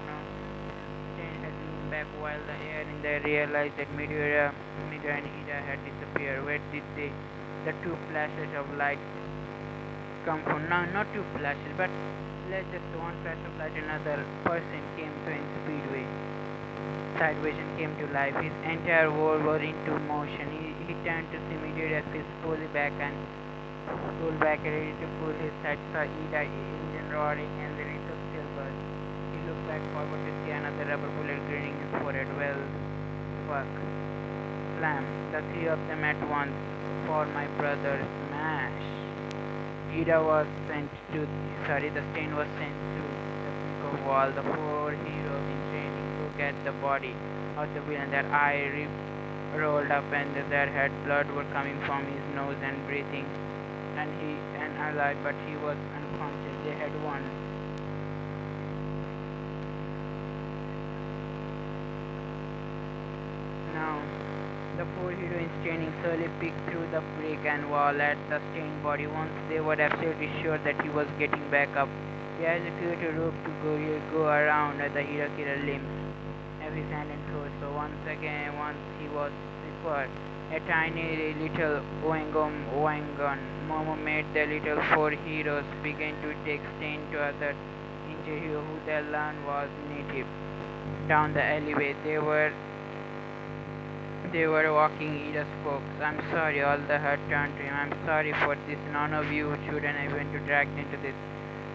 leaned back while the air in there realized that Midoriya and Ida had disappeared. Where did the two flashes of light come from? No, not two flashes, but let's just one flash of light, another person came to in speedway. Sideways and came to life. His entire world was into motion. He turned to see Midoriya fist pulled back and ready to pull his head. Saw Ida engine roaring and the release of silver. He looked back forward to see another rubber bullet grinning his forehead. Well, fuck. Slam. The three of them at once. For my brother, smash. The Stain was sent to the peak of wall. The four heroes in training looked at the body of the villain. Their eye rolled up and their head blood were coming from his nose and breathing. And alive, but he was unconscious. They had won. Now, the four heroines training slowly peeked through the brick and wall at the Stained body. Once they were absolutely sure that he was getting back up, they executed a rope to go around the hero killer limbs of his hand and torso. Once he was recovered. A tiny little Oengon. Momo made the little four heroes begin to take Stain to other in who they learned was native. Down the alleyway, they were walking. Ida spoke. I'm sorry, all the hurt turned to him. I'm sorry for this. None of you shouldn't have been dragged into this.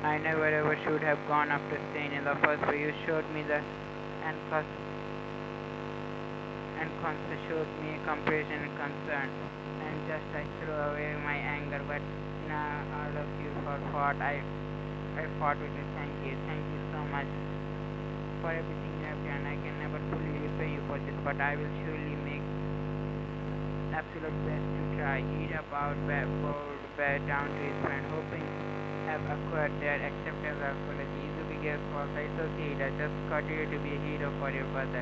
I never ever should have gone after Stain in the first way. You showed me the and showed me compassion and concern. And just I threw away my anger, but now all of you I fought with you. Thank you so much for everything you have done. I can never fully repay you for this, but I will surely make absolute best to try. Ida bowed down to his friend, hoping have acquired their acceptance of apology. Izuki gave false. It's okay, Ida. Just continue to be a hero for your brother.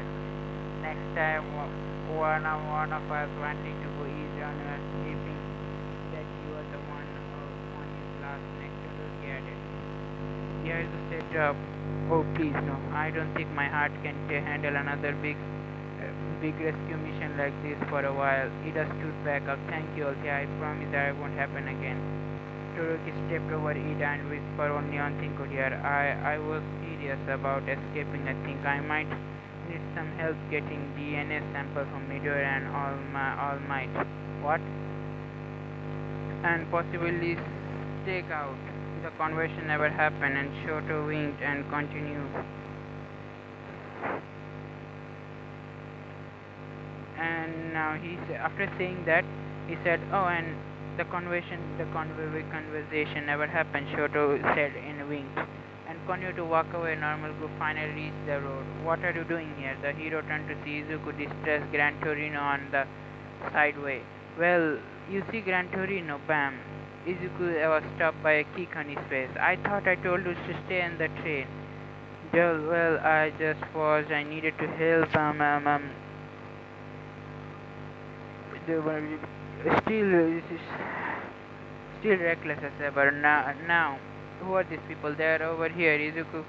Next time, one of us wanting to go easy on her, sleeping that you are the one on his last next to look at it. Here's the setup. Oh please no, I don't think my heart can handle another big rescue mission like this for a while. Ida stood back up. Thank you, Althea. I promise that it won't happen again. Todoroki stepped over Ida and whispered only one thing could hear. I was serious about escaping. I think I might need some help getting DNA sample from Midori and All Might. What? And possibly stake out. The conversion never happened, and Shoto winked and continued. And now after saying that, he said, "Oh, and the conversation never happened." Shoto said in a wink, and continued to walk away. Normal group finally reached the road. What are you doing here? The hero turned to see Izuku distress Gran Torino on the sideway. Well, you see Gran Torino, bam. Izuku was stopped by a kick on his face. I thought I told you to stay on the train. Well, I just paused. I needed to help. They were still reckless as ever. Now, who are these people? They are over here. Izuku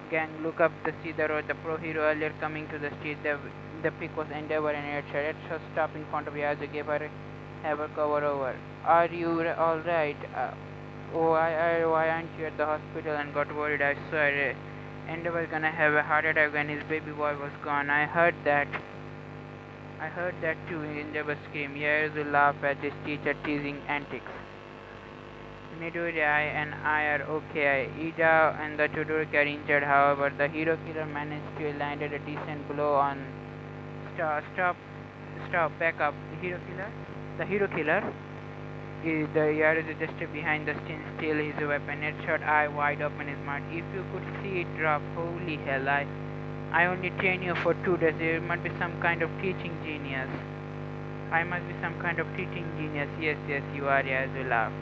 gang look up to see the road. The pro hero earlier coming to the street. The pick was Endeavor and Edshot. Edshot stopped in front of Yazu, gave her have her cover over. Are you alright? Why aren't you at the hospital? And got worried. I swear, Endeavor's gonna have a heart attack when his baby boy was gone. I heard that too. Endeavor screamed. Yazu laughed at his teacher teasing antics. Midori and I are okay. Ida and the Todoroki are injured, however. The hero killer managed to land a decent blow on. Stop, back up. The hero killer is the Yaruzu just behind the still his weapon. It shot eye wide open his mouth. If you could see it drop, holy hell, I only trained you for 2 days. You must be some kind of teaching genius. I must be some kind of teaching genius. Yes, you are, Yaruzu laughed.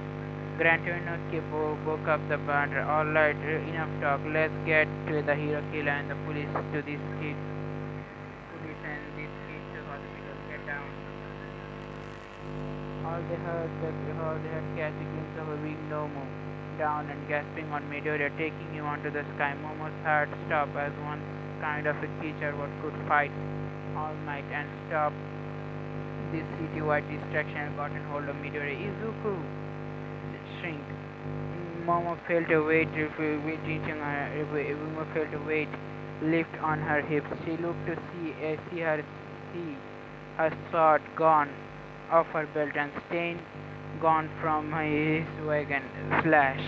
Gran Torino broke up the banter. Alright, enough talk. Let's get to the hero killer and the police to this kid. Police and this kid to hospital. Get down. All they had catch a glimpse of a weak Nomu down and gasping on Midori, taking him onto the sky. Momo's heart stopped as one kind of a creature what could fight All Might and stop this city-wide distraction and gotten hold of Midori. Izuku! Shrink. Momo felt a weight lift on her hips. She looked to see her sword gone off her belt and Stain gone from his wagon. Flash.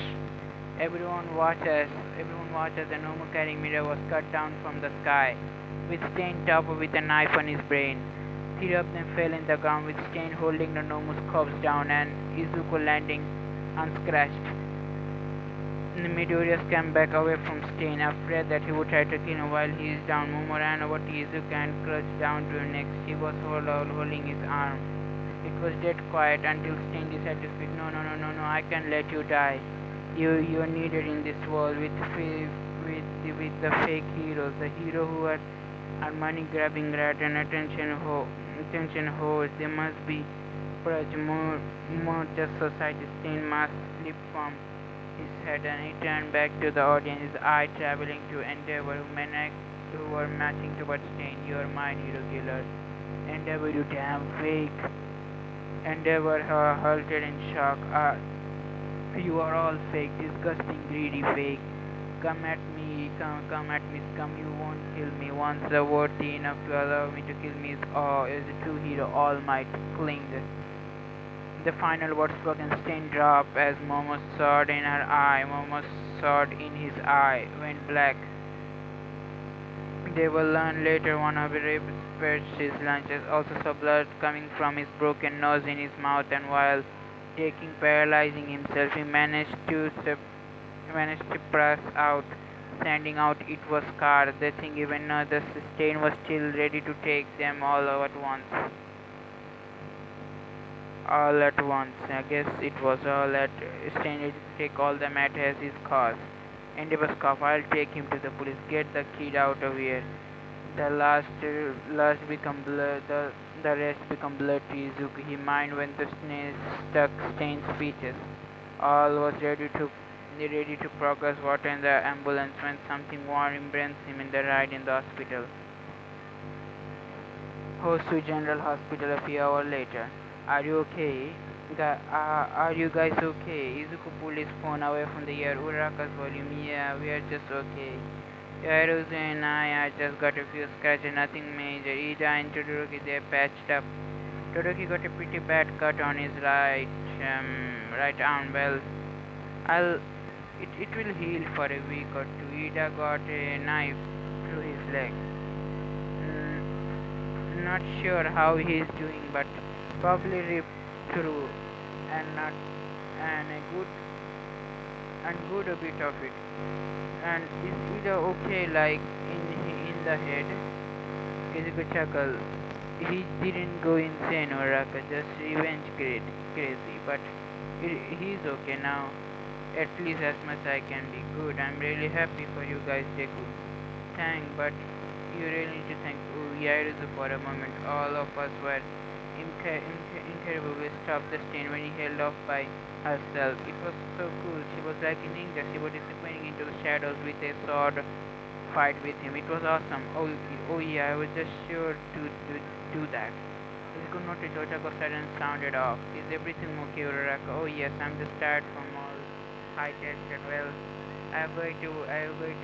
Everyone watched as the Nomu carrying mirror was cut down from the sky, with Stain top with a knife on his brain. 3 of them fell in the ground, with Stain holding the Nomu's corpse down and Izuku landing unscratched. Midoriya came back away from Stain, afraid that he would try to kill him while he is down. Momo ran over to Izuku and crouched down to her neck. She was holding his arm. It was dead quiet until Stain decided to speak. No, I can't let you die. You're needed in this world with the fake heroes, the hero who are money grabbing rat and attention whores. They must be purged. More just society. Stain mask slipped from his head and he turned back to the audience, his eye traveling to Endeavor, who were marching towards Stain. You're mine, hero killer. Endeavor, you damn fake. Endeavor halted in shock. You are all fake, disgusting, greedy fake. come at me, scum, you won't kill me. Once the worthy enough to allow me to kill me is a true hero, all might cling. The final word spoken stain dropped as Momo's sword in her eye. Momo's sword in his eye went black. They will learn later one of the rapes spared his lunches, also saw blood coming from his broken nose in his mouth, and while taking paralyzing himself, he managed to press out, sending out it was scarred. They think even though the stain was still ready to take them all at once. All at once. I guess it was all at stain ready to take all the matter as his cause. Endeavor scoff, I'll take him to the police. Get the kid out of here. The last become blood. The rest become blood to Izuku. He mind when the snake stuck Stain's speeches. All was ready to progress water in the ambulance when something warm embraced him in the ride in the hospital. Hosu General Hospital a few hours later. Are you okay? Are you guys okay? Izuku pulled his phone away from the ear. Uraka's volume. Yeah, we are just okay. Yaruzu and I just got a few scratches, nothing major. Ida and Todoroki, they're patched up. Todoroki got a pretty bad cut on his right arm. Well, it will heal for a week or two. Ida got a knife through his leg. Not sure how he is doing, but probably ripped through and a good a bit of it. And is Ida okay, like in the head? Izuku chuckled. He didn't go insane, Uraka, just revenge crazy, but he's okay now. At least as much I can be. Good, I'm really happy for you guys, Deku. Thanks, but you really need to thank Yaruzu for a moment. All of us were incredibly stopped the stain when he held off by herself. It was so cool. She was like a ninja. She was disappearing into the shadows with a sword fight with him. It was awesome. Oh yeah, I was just sure to do that. Izuku noticed Otaku suddenly sounded off. Is everything okay, Uraraka? Oh yes, I'm just tired from all high tension. Well, I'm going to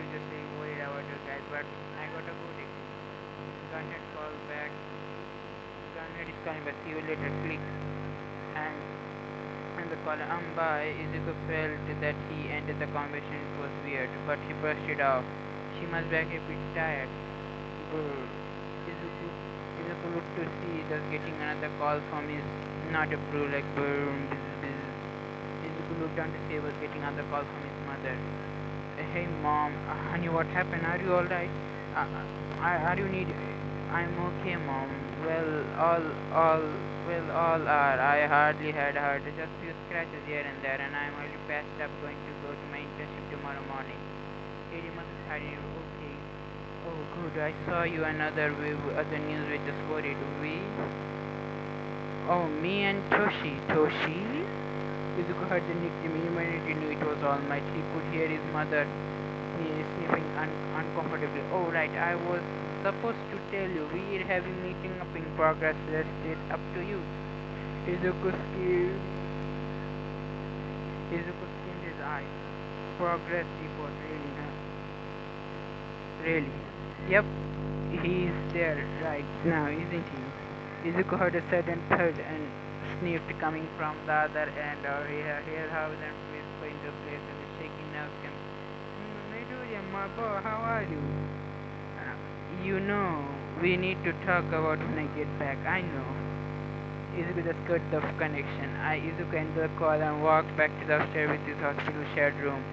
just be worried about you guys, but I got a good Garnet called back. Garnet is calling back. See you later. Click. And the caller bye. Izuku felt that he ended the conversation. It was weird, but he brushed it off. She must be a bit tired. Brr. Izuku looked to see thus getting another call from his not a brew like boom. Izuku looked down to see he was getting another call from his mother. Hey mom, honey, what happened? Are you alright? Are you need? I'm okay, mom. All are. I hardly had hurt. Just few scratches here and there, and I'm already patched up. Going to go to my internship tomorrow morning. Hey, mother, are you okay? Oh, good. I saw you another news. We just worried. We? Oh, me and Toshi. Toshi? Izuku heard the nickname. He immediately knew it was All Might. He could hear his mother sniffing uncomfortably. Oh, right. I was supposed to tell you. We're having meeting up in progress. Rest it up to you. Izuku skimmed his eye. Progress report. Really, huh? Really? Yep. He's there right now, isn't he? Izuku heard a sudden thud and sniffed coming from the other end. Here how them whisper into place and the shaking nerves came. Midoriya, my boy, how are you? You know, we need to talk about when I get back. I know. Izuku just cut the connection. Izuku ended the call and walked back to the upstairs with his hospital shared room.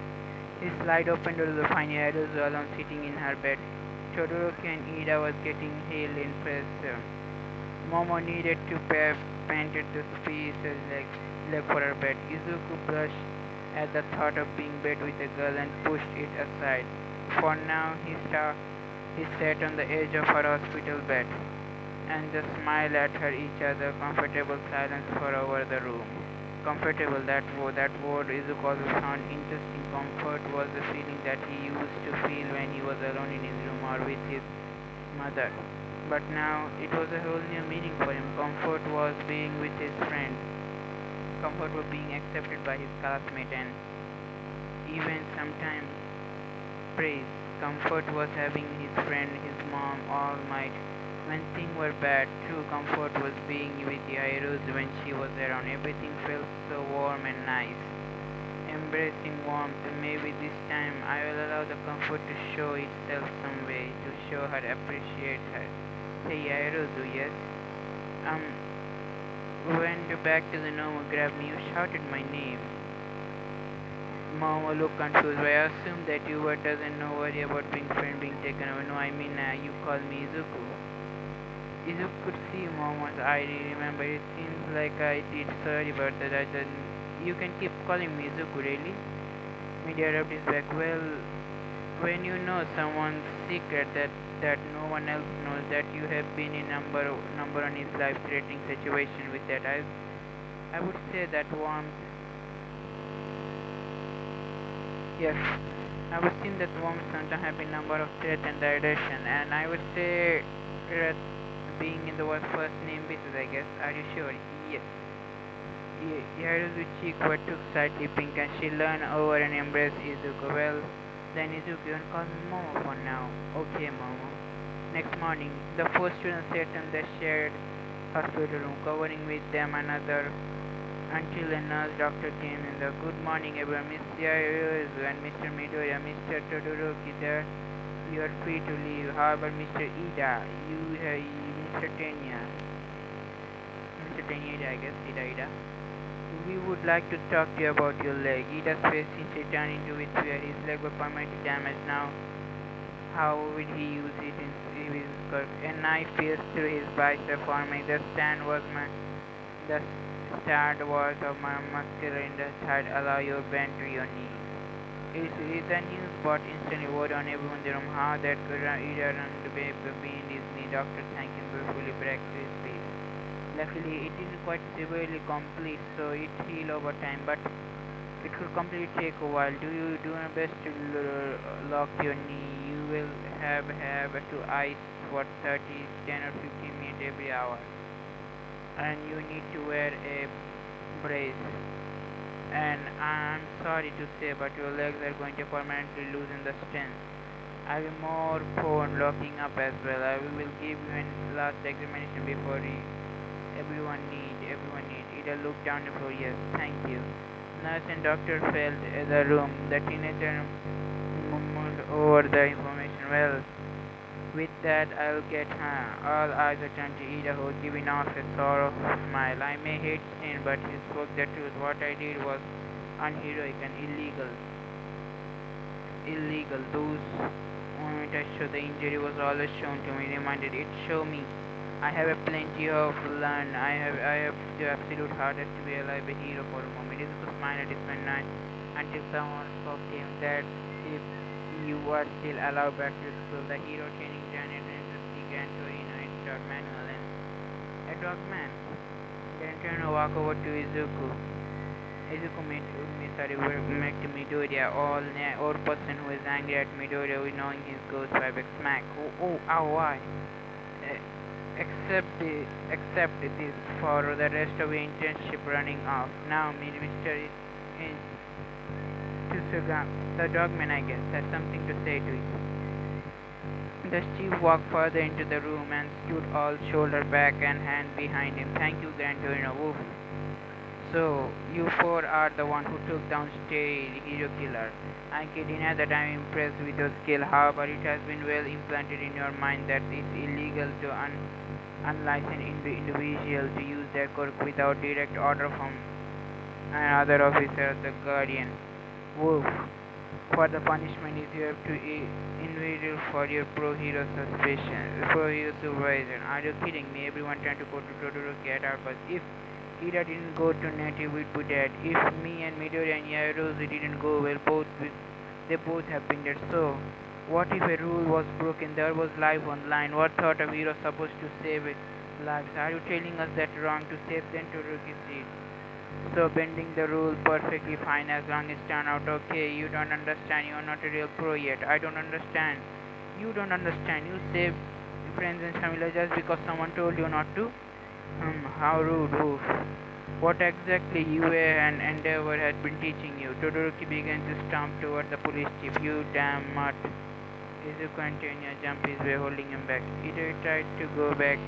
He slid open door to the fine Yaruzu alone sitting in her bed. Todoroki and Ida was getting healed in pressure. Momo needed to painted the space's leg for her bed. Izuku blushed at the thought of being bed with a girl and pushed it aside. For now, he sat on the edge of her hospital bed and just smiled at her each other. Comfortable silence for over the room. Comfortable, that word Izuku also found interesting. Comfort was the feeling that he used to feel when he was alone in his room or with his mother. But now it was a whole new meaning for him. Comfort was being with his friend. Comfort was being accepted by his classmate and even sometimes praise. Comfort was having his friend, his mom, all might. When things were bad, true comfort was being with the heroes when she was around. Everything felt so warm and nice. Embracing warmth, maybe this time I will allow the comfort to show itself some way, to show her, appreciate her. Hey, Airozu, yes? Um, went back to the normal, grabbed me, you shouted my name. Momo looked confused. I assumed that you were doesn't know worry about being friend being taken away. No, I mean you call me Izuku. Izuku could see Momo's eye. Remember, it seems like I did sorry about that. I didn't. You can keep calling me Izuku, really? Media rubbed his back. Well, when you know someone's secret that no one else knows, that you have been in number on his life-threatening situation with that, I would say that warmth. Yes, I would think that warmth sometimes have been number of threat and direction, and I would say that being in the word first name basis, I guess. Are you sure? Yes. Yaru's cheek were took slightly pink and she leaned over and embraced Izuku. Well, then Izuku, you can call me Momo for now. Okay, Momo. Next morning, the four students sat in the shared hospital room, covering with them another until a nurse doctor came in. The good morning, everyone. Miss Yaruzu and Mr. Midoriya, Mr. Todoroki, there you are free to leave. However, Mr. Ida, you have Mr. Tenya. Mr. Tenya, I guess, Ida. We would like to talk to you about your leg. Ida's face seemed to turn into with fear. His leg was permanently damaged now. How would he use it in his skirt? A knife pierced through his bicep, forming the start was of my muscular in the side. Allow you bend to your knees. The news spot instantly word on everyone in the room how that Ida ran the baby in his knee. Doctor thanked him briefly back to his feet. Luckily, it didn't quite severely complete, so it healed over time, but it could completely take a while. Do you do your best to lock your knee? You will have to ice for 30, 10 or 15 minutes every hour, and you need to wear a brace. And I'm sorry to say, but your legs are going to permanently loosen the strength. I will more prone locking up as well. I will give you a last examination before everyone need. Ida looked down the floor. Yes, thank you. Nurse and doctor filled the room. The teenager mumbled over the information. Well, with that, I'll get her. All eyes are turned to Ida, who giving off a sorrowful smile. I may hate sin, but he spoke the truth. What I did was unheroic and illegal. Those moments I showed the injury was always shown to me. Reminded it. Show me. I have a plenty of learn. I have the absolute hardest to be alive, a hero for a moment. Izuku smiled at his friend until someone spoke to him that if you were still allowed back to school, the hero training journey to see Gran Torino and start manual and a dog man. Gran Torino walk over to Izuku. Izuku met Midoriya, or person who is angry at Midoriya with knowing his ghost vibe smack. Ow, why? Accept this for the rest of the internship running off. Now, Mr. Tsuga, the dogman, I guess, has something to say to you. The chief walked further into the room and stood all shoulder back and hand behind him. Thank you, Gran Torino. Woof. So, you four are the one who took down Stray Hero Killer. I can deny that I am impressed with your skill. However, it has been well implanted in your mind that it's illegal to unlicensed individual to use their quirk without direct order from another officer of the Guardian. Wolf. For the punishment is you have to individual for your pro-hero supervision. Are you kidding me? Everyone trying to go to Todoroki at our bus. If Ida didn't go to native, we'd be dead. If me and Midori and Yaruzu didn't go, well, they both have been dead. So, what if a rule was broken? There was life on line. What thought a hero supposed to save lives? Are you telling us that wrong to save them to Todoroki? So bending the rule perfectly fine as long as turn out okay. You don't understand. You are not a real pro yet. I don't understand. You don't understand. You save friends and family just because someone told you not to. How rude. Oof. What exactly UA and Endeavor had been teaching you? Todoroki began to stomp toward the police chief. You damn mutt. Izuku continued to jump his way, holding him back. Ito tried to go back